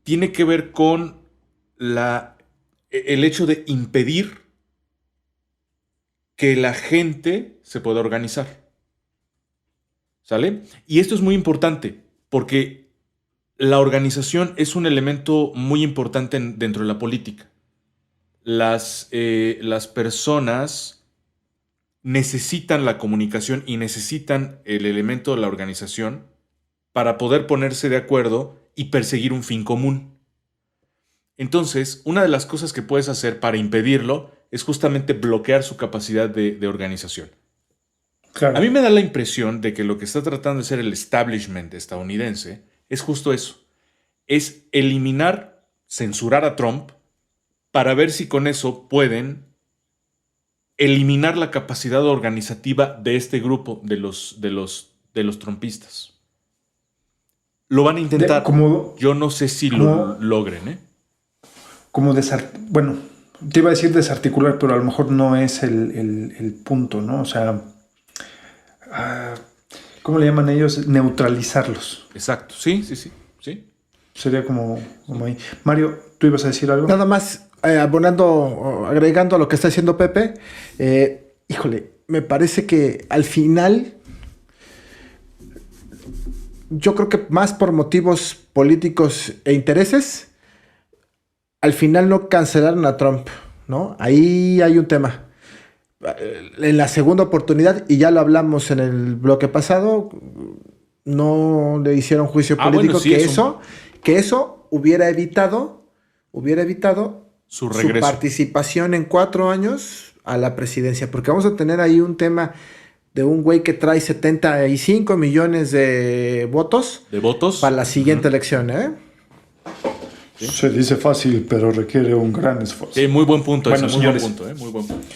tiene que ver con el hecho de impedir que la gente se pueda organizar. ¿Sale? Y esto es muy importante porque la organización es un elemento muy importante dentro de la política. Las personas necesitan la comunicación y necesitan el elemento de la organización para poder ponerse de acuerdo y perseguir un fin común. Entonces, una de las cosas que puedes hacer para impedirlo es justamente bloquear su capacidad de organización. Claro. A mí me da la impresión de que lo que está tratando de hacer el establishment estadounidense es justo eso. Es censurar a Trump para ver si con eso pueden eliminar la capacidad organizativa de este grupo de los trumpistas. Lo van a intentar. Yo no sé si lo logren, ¿eh? Bueno, te iba a decir desarticular, pero a lo mejor no es el punto, ¿no? O sea, ¿cómo le llaman ellos? Neutralizarlos. Exacto, sí. Sería como ahí. Mario, ¿tú ibas a decir algo? Nada más, agregando a lo que está haciendo Pepe, híjole, me parece que al final, yo creo que más por motivos políticos e intereses, al final no cancelaron a Trump, ¿no? Ahí hay un tema. En la segunda oportunidad, y ya lo hablamos en el bloque pasado, no le hicieron juicio político, bueno, sí, que eso hubiera evitado su participación en 4 años a la presidencia, porque vamos a tener ahí un tema de un güey que trae 75 millones de votos. ¿De votos? Para la siguiente elección, ¿eh? ¿Sí? Se dice fácil, pero requiere un gran esfuerzo. Sí, muy buen punto. Bueno, señores, muy buen punto.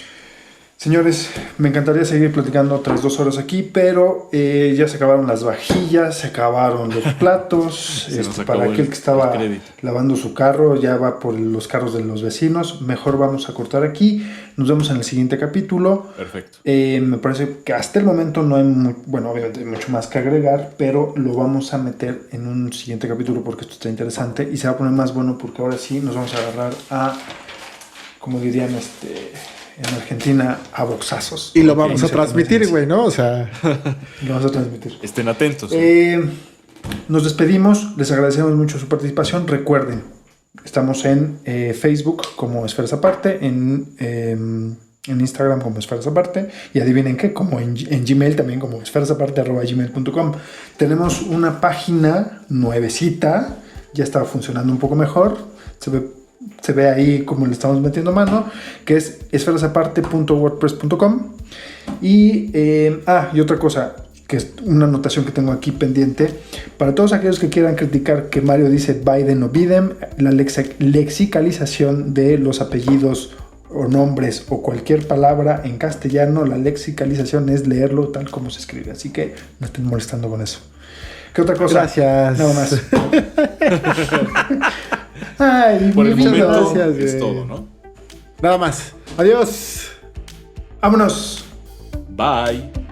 Señores, me encantaría seguir platicando otras 2 horas aquí, pero ya se acabaron las vajillas, se acabaron los platos. Para aquel que estaba lavando su carro, ya va por los carros de los vecinos. Mejor vamos a cortar aquí. Nos vemos en el siguiente capítulo. Perfecto. Me parece que hasta el momento no hay, obviamente hay mucho más que agregar, pero lo vamos a meter en un siguiente capítulo porque esto está interesante y se va a poner más bueno porque ahora sí nos vamos a agarrar a, como dirían en Argentina, a boxazos. Y lo vamos a transmitir, güey, ¿no? O sea, lo vamos a transmitir. Estén atentos. Nos despedimos. Les agradecemos mucho su participación. Recuerden, estamos en Facebook como Esferas Aparte, en Instagram como Esferas Aparte, y adivinen qué, como en Gmail también como esferasaparte@gmail.com. Tenemos una página nuevecita, ya está funcionando un poco mejor. Se ve ahí como le estamos metiendo mano, que es esferasaparte.wordpress.com. Y otra cosa, que es una anotación que tengo aquí pendiente, para todos aquellos que quieran criticar que Mario dice Biden o Biden, la lexicalización de los apellidos o nombres o cualquier palabra en castellano, la lexicalización es leerlo tal como se escribe, así que no estén molestando con eso. ¿Qué otra cosa? Gracias. Nada más. Ay, por el momento gracias, es todo, ¿no? Nada más. Adiós. Vámonos. Bye.